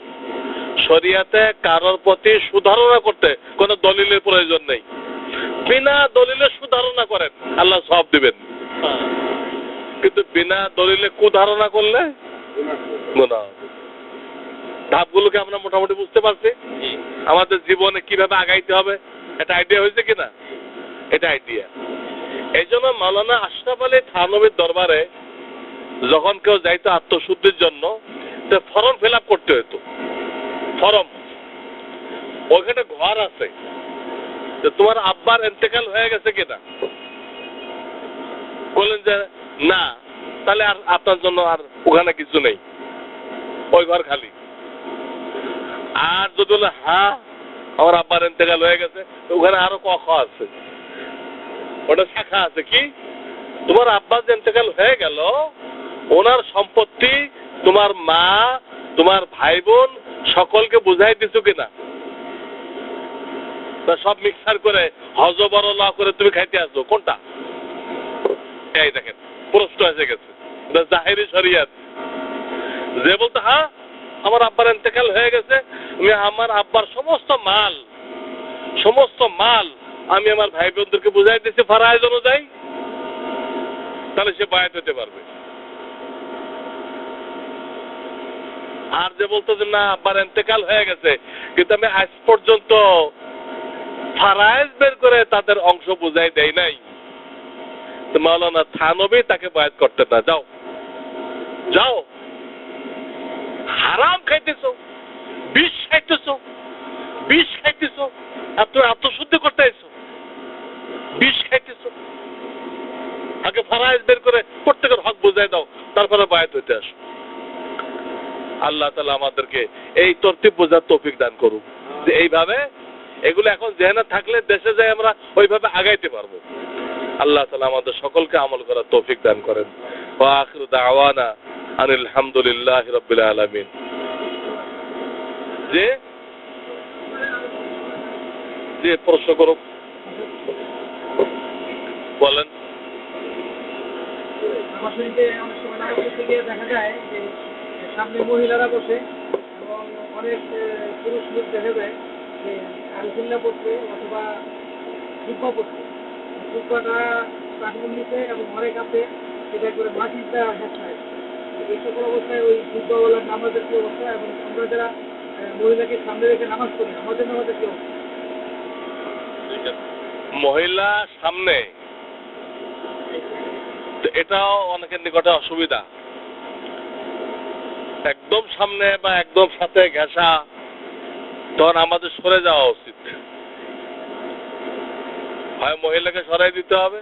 শরিয়াতে কারোর প্রতি সুধারণা করতে কোনো দলিলের প্রয়োজন নেই। বিনা দলিলে সুধারণা করেন, আল্লাহ সওয়াব দিবেন। কিন্তু বিনা দলিলে কুধারণা করলে গুনাহ। ধাপগুলোকে আমরা মোটামুটি বুঝতে পারছি। আমাদের জীবনে কিভাবে আগাইতে হবে এটা আইডিয়া হয়েছে কিনা? এটা আইডিয়া। এই জন্য মাওলানা আশরাফ আলী থানভীর দরবারে যখন কেউ যাইতো আত্মশুদ্ধির জন্য, তো ফর্ম ফিল আপ করতে হতো। ফর্ম, ওখানে ঘর আছে যে তোমার আব্বার ইন্তেকাল হয়ে গেছে কিনা। বললেন যে না, তাহলে আর আপনার জন্য আর ওখানে কিছু নেই, ওই ঘর খালি। আর যদি বলে হ্যাঁ আমার আব্বার ইন্তেকাল হয়ে গেছে, ওখানে আরো ক খ আছে, ওটা শাখা আছে। কি তোমার আব্বার যে ইন্তেকাল হয়ে গেল, ওনার সম্পত্তি তোমার মা, তোমার ভাই বোন সকলকে বুঝাই দিছো কিনা? সব মিক্সার করে হজবর ল করে তুমি খাইতে আসো, কোনটা? এই দেখেন প্রশ্ন এসে গেছে, জাহেরি শরিয়ত। যে বলতো হ্যাঁ আমার আব্বার ইন্তেকাল হয়ে গেছে, আমি আমার আব্বার সমস্ত মাল আমি আমার ভাই বোনদেরকে বুঝাই দিচ্ছি ফরজ অনুযায়ী, তাহলে সে বায়াত হতে পারবে। আর যে বলতো যে না আব্বার ইন্তেকাল হয়ে গেছে, কিন্তু আমি আজ পর্যন্ত ফরজ বের করে তাদের অংশ বুঝাই দেয় নাই, তো মাওলানা থানভী তাকে বায়াত করতে না। যাও যাও, হারাম খাইতেছো, বিষ খাইতেছো, আর তুমি আত্মশুদ্ধি করতে আইছো, বিষ খাইতেছো। আগে ফরজ বের করে প্রত্যেকের হক বুঝাই দাও, তারপরে বায়াত হইতে আসো। আল্লাহ তাআলা আমাদেরকে এই তরতিব বোঝার তৌফিক দান করুক, যে এইভাবে এগুলো এখন জেনে থাকলে দেশে যাই আমরা ওইভাবে আগাইতে পারবো। আল্লাহ তাআলা আমাদের সকলকে আমল করার তৌফিক দান করেন। ওয়া আখিরু দাওয়ানা আনিল হামদুলিল্লাহি রাব্বিল আলামিন। যে প্রশ্ন করুক, বলেন। আমার শরীরে অনেক সময় নামাজ পড়তে গিয়ে দেখা যায় যে সামনে মহিলারা বসে এবং অনেক পুরুষ লোক দেখা যায় যে আলুসিল্লা পড়ছে অথবা জুব্বা পড়ছে। জুব্বাটা টাকনুর নিচে এবং হরেক আছে এটা করে মাটির দেওয়া হেঁচায়। এই সকল অবস্থায় ওই যুদ্ধওয়ালার নামাজের কি অবস্থা এবং আমরা যারা মহিলাকে সামনে রেখে নামাজ পড়ি আমাদের নামাজের কি অবস্থা? মহিলা সামনে, তো এটাও অনেকের নিকটে অসুবিধা। একদম সামনে বা একদম সাথে ঘেঁষা, তখন আমাদের সরে যাওয়া উচিত। হয় মহিলাকে সরাই দিতে হবে,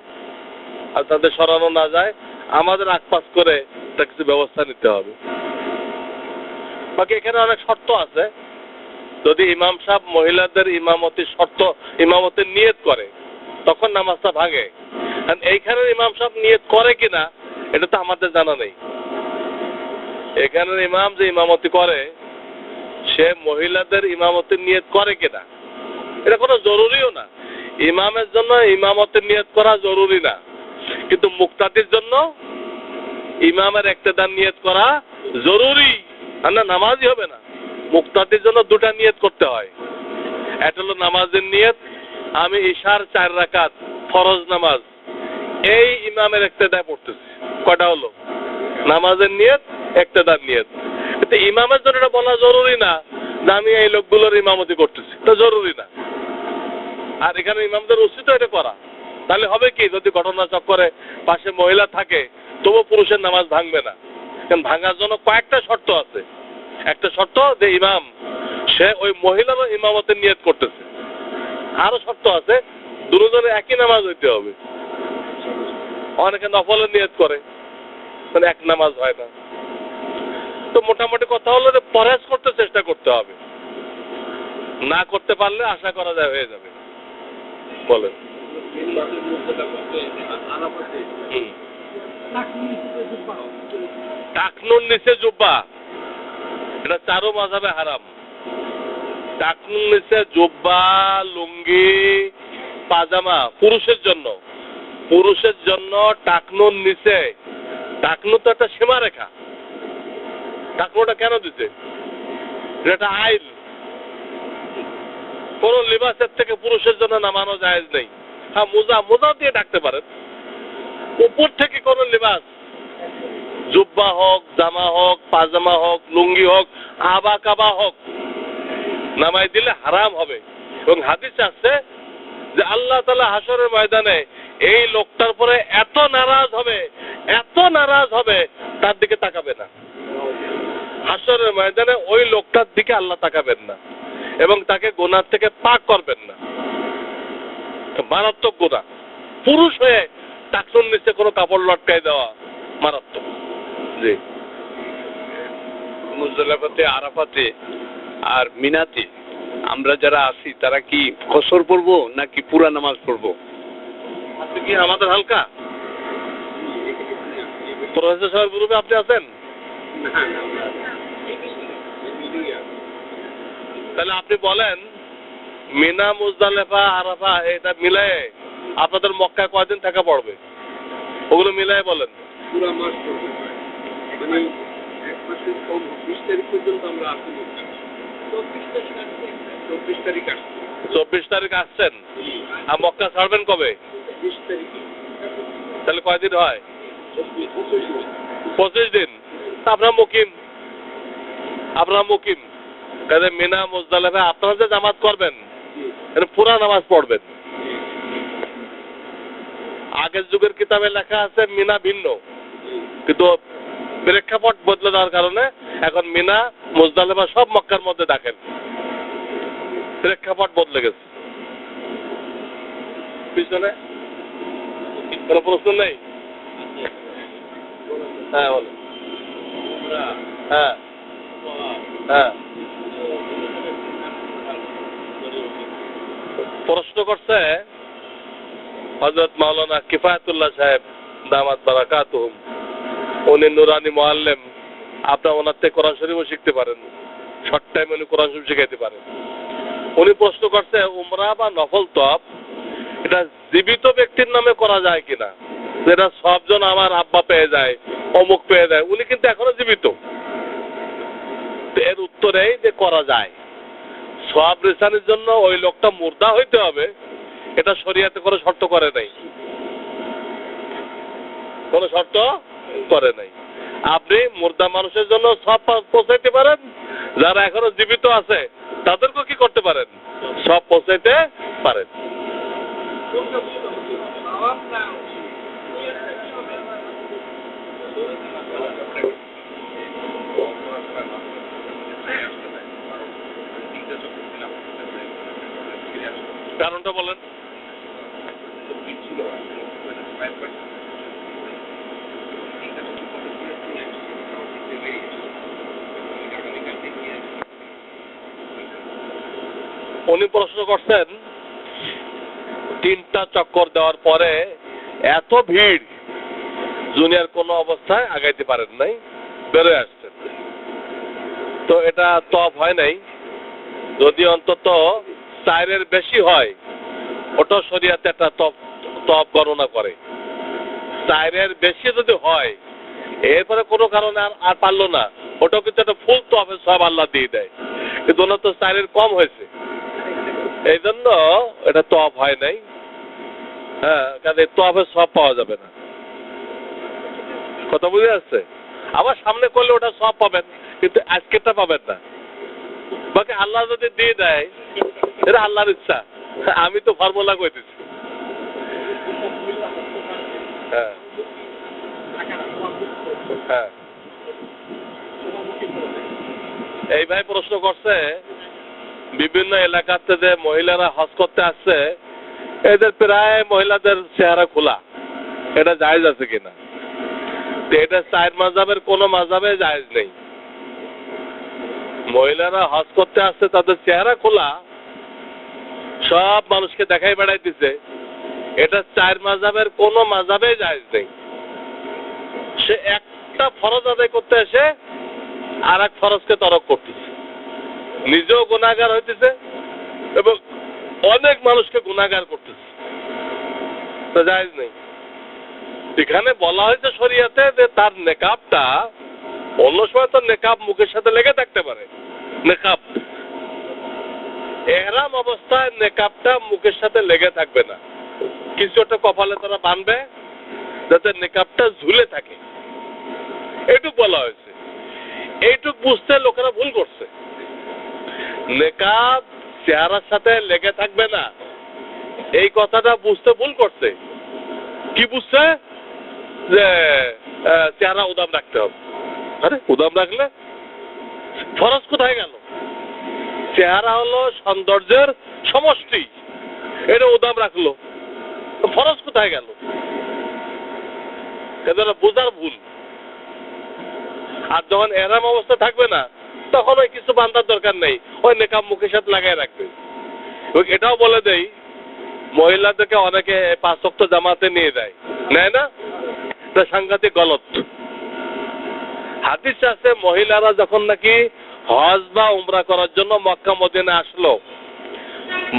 আর তাদের সরানো না যায় আমাদের আকপাস করে তা কিছু ব্যবস্থা নিতে হবে। বাকি এখানে অনেক শর্ত আছে। যদি ইমাম সাহেব মহিলাদের ইমামতের নিয়ত করে তখন নামাজটা ভাঙে। কারণ এইখানের ইমাম সাহেব নিয়ত করে কিনা এটা তো আমাদের জানা নেই। এখানের ইমাম যে ইমামতি করে সে মহিলাদের ইমামতের নিয়ত করে কিনা এটা কোনো জরুরিও না। ইমামের জন্য ইমামতের নিয়ত করা জরুরি না, কিন্তু মুক্তাদির জন্য ইমামের ইক্তেদার নিয়ত করা জরুরি। আর না নামাজই হবে না, মুক্তাদির জন্য দুটা নিয়ত করতে হয়। একটা হলো নামাজের নিয়ত, আমি ইশার 4 রাকাত ফরজ নামাজ এই ইমামের ইক্তেদায় পড়তেছি। কয়টা হলো? নামাজের নিয়ত, ইক্তেদার নিয়ত। কিন্তু ইমামের জন্য এটা বলা জরুরি না যে আমি এই লোকগুলোর ইমামতি করতেছি, এটা জরুরি না। আর এখানে ইমামদের উচিত এটা করা। তাহলে হবে কি, যদি ঘটনা চক্করে পাশে মহিলা থাকে তবু পুরুষের নামাজ ভাঙবে না। কারণ ভাঙার জন্য কয়েকটা শর্ত আছে। একটা শর্ত যে ইমাম সে ওই মহিলারও ইমামতের নিয়ত করতেছে। আরো শর্ত আছে, দুজনের একই নামাজ হইতে হবে। অনেকে নফলের নিয়ত করে, মানে এক নামাজ হয় না। তো মোটামুটি কথা হলো যে পরহেজ করতে চেষ্টা করতে হবে, না করতে পারলে আশা করা যায় হয়ে যাবে। বলেন। টাকনুর নিচে জুব্বা, এটা চারো মাযহাবে হারাম। টাকনুর নিচে জুব্বা, লুঙ্গি, পাজামা পুরুষের জন্য টাকনুর নিচে। টাকনু তো একটা সীমারেখা। টাকনুটা কেন দিতে? এটা আইন। কোন লিবাসের থেকে পুরুষের জন্য নামানো জায়েজ নেই। হ্যাঁ, মোজাও দিয়ে ডাকতে পারেন। উপর থেকে কোন লিবাস, জুব্বা হোক, জামা হোক, পাজামা হোক, লুঙ্গি হোক, আবা কাবা হোক, নামাই দিলে হারাম হবে। এবং হাদিস আছে যে আল্লাহ তাআলা হাসরের ময়দানে এই লোকটার পরে এত নারাজ হবে তার দিকে তাকাবে না। হাসরের ময়দানে ওই লোকটার দিকে আল্লাহ তাকাবেন না এবং তাকে গুনাহ থেকে পাক করবেন না। মারাত্মক গুনাহ। পুরুষ হয়ে টাকনুর নিচে কোনো কাপড় লটকাই দেওয়া মারাত্মক। জি। মুজদালিফাতে, আরাফাতে আর মিনাতে আমরা যারা আছি তারা কি কসর পড়বো নাকি পুরা নামাজ পড়বো? আপনি কি আমাদের হালকা প্রফেসর সাহেব গ্রুপে আপনি আছেন? তাহলে আপনি বলেন মিনা, মুজদালিফা, আরাফা এটা মিলায়ে আপনাদের মক্কায় কয়দিন থাকা পড়বে? ওগুলো মিলায়ে বলেন। পুরা মাস পড়বো, মানে 1 মাসের কম 20 তারিখ পর্যন্ত আমরা আসি। 24 তারিখ আসছেন, আর মক্কা ছাড়বেন কবে? 20 তারিখ। তাহলে কয়দিন হয়? 25 দিন। আপনারা মুকিম কাজে মিনা, মুজদালিফা আপনারা যে জামাত করবেন এটা পুরা নামাজ পড়বেন। আগের যুগের কিতাবে লেখা আছে মিনা ভিন্ন, কিন্তু প্রেক্ষাপট বদলে দেওয়ার কারণে এখন মিনা, মুজদালিফা সব মক্কার মধ্যে দেখেন। প্রেক্ষাপট বদলে গেছে। পিছনে কোনো প্রশ্ন নেই? হ্যাঁ বলেন। হ্যাঁ হ্যাঁ, প্রশ্ন করছে হযরত মাওলানা কিফায়াতুল্লাহ সাহেব দামাত বারাকাতুহুম। উনি নুরানি মুআল্লিম, আপনারা ওনার থেকে কোরআন শরীফও শিখতে পারেন। শর্ট টাইম উনি কোরআন শরীফ শিখাইতে পারেন। উনি প্রশ্ন করছে উমরা বা নফল তওয়াফ এটা জীবিত ব্যক্তির নামে করা যায় কিনা, যেটা সবজন আমার আব্বা পেয়ে যায়, অমুক পেয়ে যায়। উনি কিন্তু এখনো জীবিত। এর উত্তর এই যে করা যায়। সওয়াব রিসানের জন্য ওই লোকটা মুর্দা হইতে হবে এটা শরীয়তে কোনো শর্ত করে নাই। কোনো শর্ত করে নাই। আপনি মুর্দা মানুষের জন্য সব পৌঁছাইতে পারেন, যারা এখনো জীবিত আছে তাদেরকেও কি করতে পারেন, সব পৌঁছাইতে পারেন। কারণটা বলেন। উনি প্রশ্ন করছেন 3টা চক্কর দেওয়ার পরে এত ভিড় জুনিয়র কোনো অবস্থায় আগাইতে পারেন নাই, বেরোয় আসছেন। তো এটা তপ হয় নাই। যদি অন্তত 4-এর বেশি হয়, ওটা শরিয়াতে একটা তপ গণনা করে। 4-এর বেশি যদি হয়, এরপরে কোনো কারণে আর পারলো না, ওটাও কিন্তু একটা ফুল তপের সব আল্লাহ দিয়ে দেয়। কিন্তু ওনার তো 4-এর কম হয়েছে, এই জন্য এটা তপ হয় নাই। হ্যাঁ, কাজে তপের সব পাওয়া যাবে না। কথা বুঝে আসছে? আবার সামনে করলে ওটা সব পাবেন, কিন্তু আজকেরটা পাবেন না। বাকি আল্লাহ যদি দিয়ে দেয়, এটা আল্লাহর ইচ্ছা। আমি তো ফর্মুলা কইতেছি। হ্যাঁ হ্যাঁ। এই ভাই প্রশ্ন করছে, বিভিন্ন এলাকাতে যে মহিলারা হজ করতে আসছে, এদের প্রায় মহিলাদের চেহারা খোলা, এটা জায়েজ আছে কিনা? এটা 4 মাযহাবের কোনো মাযহাবে জায়েজ নেই। মহিলারা হজ করতে আসছে, তাদের চেহারা খোলা, সব মানুষকে দেখাই বেড়াইতেছে, এটা 4 মাযহাবের কোনো মাযহাবে জায়েজ নেই। সে একটা ফরজ আদায় করতে এসে আর এক ফরজকে তরক করতেছে, নিজেও গুনাহগার হইতেছে এবং অনেক মানুষকে গুনাহগার করতেছে। তো জায়েজ নেই। এখানে বলা হয়েছে শরিয়াতে যে তার নেকাবটা, অন্য সময় তো নেকাব মুখের সাথে লেগে থাকতে পারে, নেকাব এহরাম অবস্থায় নেকাবটা মুখের সাথে লেগে থাকবে না, কিছু একটা কপালে তারা বাঁধবে যাতে নেকাবটা ঝুলে থাকে, এইটুক বলা হয়েছে। এইটুক বুঝতে লোকেরা ভুল করছে। নেকাব চেহারার সাথে লেগে থাকবে না, এই কথাটা বুঝতে ভুল করছে। কি বুঝছে? যে চেহারা উদাম রাখতে হবে। আরে উদাম রাখলে ফরজ কোথায় গেল? চেহারা হলো সৌন্দর্যের সমষ্টি, এটা উদাম রাখলো, ফরজ কোথায় গেল? এটা বোঝার ভুল। আর যখন এহরাম অবস্থা থাকবে না, তখন ওই কিছু বান্ধার দরকার নেই, ওই নেকাব মুখের সাথে লাগাই রাখবে। এটাও বলে দেই, মহিলাদেরকে অনেকে 5 ওয়াক্ত জামাতে নিয়ে যায়, নেয় না? এটা সাংঘাতিক গলত। হাদিস আছে, মহিলারা যখন নাকি হজ বা উমরা করার জন্য মক্কা মদিনা আসলো,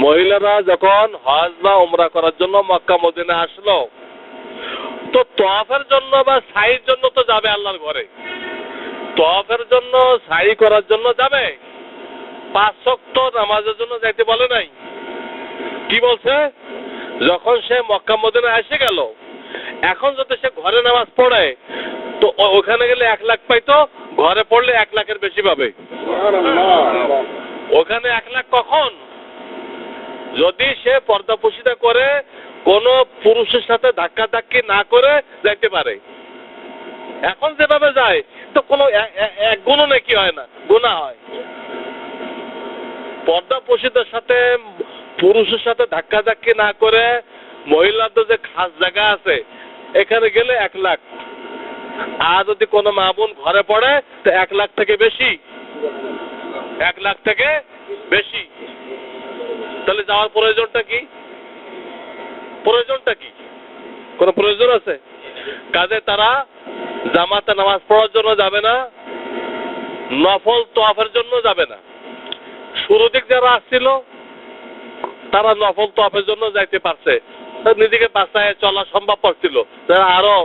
মহিলারা যখন হজ বা উমরা করার জন্য মক্কা মদিনা আসলো, তো তওয়াফের জন্য বা সাইর জন্য তো যাবে আল্লাহর ঘরে। তওয়াফের জন্য, সাই করার জন্য যাবে, 5 ওয়াক্ত নামাজের জন্য যাইতে বলে নাই। কি বলছে? যখন সে মক্কা মদিনা এসে গেল, এখন যদি সে ঘরে নামাজ পড়ে, তো ওখানে গেলে 1 লাখ পাইতো, ঘরে পড়লে 1 লাখের বেশি পাবে। ওখানে 1 লাখ কখন? যদি সে পর্দাপোশিতা করে, কোন পুরুষের সাথে ধাক্কা ধাক্কি না করে যাইতে পারে। এখন যেভাবে যায় তো কোনো এক গুণও নাকি হয় না, গুনাহ হয়। পর্দাপোশিতার সাথে, পুরুষের সাথে ধাক্কা ধাক্কি না করে, মহিলাদের যে খাস জায়গা আছে, এখানে গেলে 1 লাখ। আর যদি কোনো মা বোন ঘরে পড়ে, তো 1 লাখ থেকে বেশি, 1 লাখ থেকে বেশি। তাহলে যাওয়ার প্রয়োজনটা কি? প্রয়োজনটা কি? কোন প্রয়োজন আছে? কাজে তারা জামাতে নামাজ পড়ার জন্য যাবে না, নফল তওয়াফের জন্য যাবে না। শুরু দিক যারা আসছিল, তারা নফল তওয়াফের জন্য যাইতে পারছে, নিজেকে বাঁচায় চলা সম্ভব করছিল, তারা আরো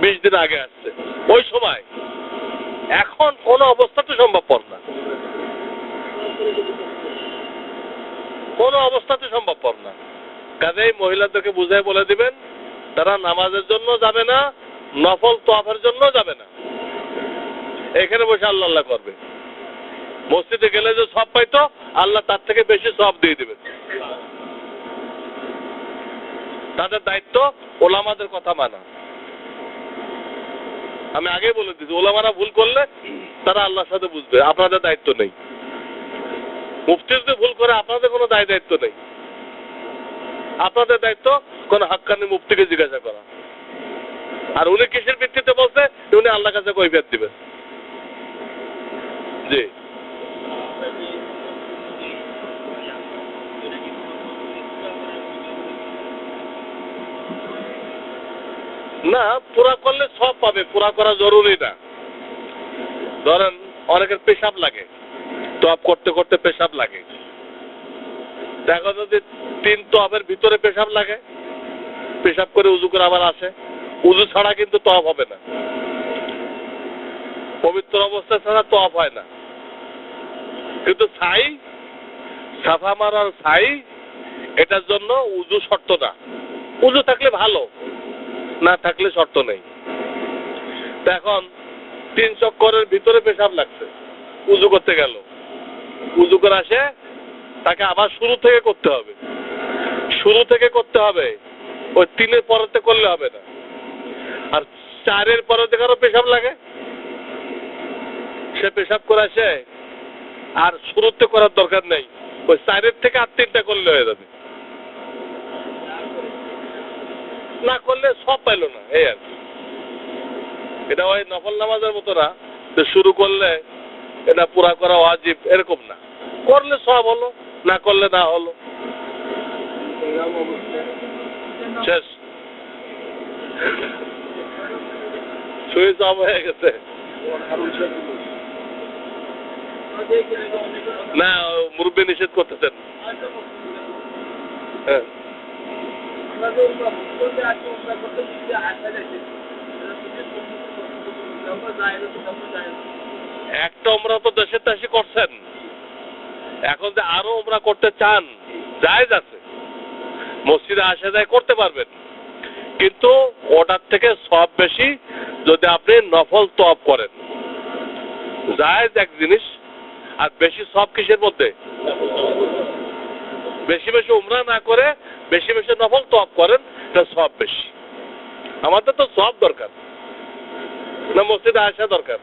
20 দিন আগে আসছে ওই সময়। এখন কোন অবস্থাতে সম্ভবপর না, কোন অবস্থাতে সম্ভবপর না। কাজেই মহিলাদেরকে বুঝাই বলে দিবেন, তারা নামাজের জন্য যাবে না, নফল তোয়াফের জন্য যাবে না, এখানে বসে আল্লাহ আল্লাহ করবে। মসজিদে গেলে যে সব পাইতো, আল্লাহ তার থেকে বেশি সব দিয়ে দিবেন। তাদের দায়িত্ব ওলামাদের কথা মানা। আমি আগে বলে দিচ্ছি, ওলামারা ভুল করলে তারা আল্লাহর সাথে বুঝবে, আপনাদের দায়িত্ব নেই। মুফতি যদি ভুল করে আপনাদের কোনো দায়িত্ব নেই। আপনাদের দায়িত্ব কোন হাক্কানি মুফতিকে জিজ্ঞাসা করা। আর উনি কিসের ভিত্তিতে বলছে, উনি আল্লাহর কাছে কৈফিয়ত দিবেন। জি না, পুরা করলে সব পাবে, পুরা করা জরুরি না। ধরেন অনেকের পেশাব লাগে, তওয়াফ করতে করতে পেশাব লাগে, দেখো যদি 3 তওয়াফের ভিতরে পেশাব লাগে, পেশাব করে উজু করে আবার আসে, উজু ছাড়া কিন্তু তওয়াফ হবে না। পবিত্র অবস্থা ছাড়া তওয়াফ হয় না। কিন্তু ছাই, সাফা মারার ছাই, এটার জন্য উজু শর্ত না। উজু থাকলে ভালো, না থাকলে শর্ত নেই। এখন 3 চক্করের ভিতরে পেশাব লাগছে, উজু করতে গেল, উজু করে আসে, তাকে আবার শুরু থেকে করতে হবে। শুরু থেকে করতে হবে, ওই 3-এর পরেতে করলে হবে না। আর 4-এর পরেতে কারো পেশাব লাগে, সে পেশাব করে আসে, আর শুরুতে করার দরকার নেই, ওই 4-এর থেকে আর 3টা করলে হয়ে যাবে। না করলে সব পাইল না, এই আর কি। এটা ওই নফল নামাজের মতো না যে শুরু করলে এটা পুরা করা ওয়াজিব, এরকম না। করলে সব হলো, না করলে না হলো, শেষ। সুইচ অফ হয়ে গেছে। না, মুরব্বী নিষেধ করতেছেন। হ্যাঁ, একটা উমরা তো দেশের দেশে করছেন, এখন যে আরো উমরা করতে চান, জায়েজ আছে, মসজিদে আসা যায় করতে পারবেন, কিন্তু ওটার থেকে সব বেশি যদি আপনি নফল তওয়াফ করেন। জায়েজ এক জিনিস, আর বেশি সব কিসের মধ্যে? বেশি বেশি উমরা না করে বেশি বেশি নফল তওয়াফ করেন, এটা সব বেশি। আমাদের তো সব দরকার না, মসজিদে আসা দরকার।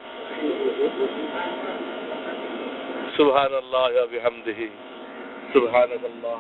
সুবহানাল্লাহি ওয়া বিহামদিহি, সুবহানাল্লাহ।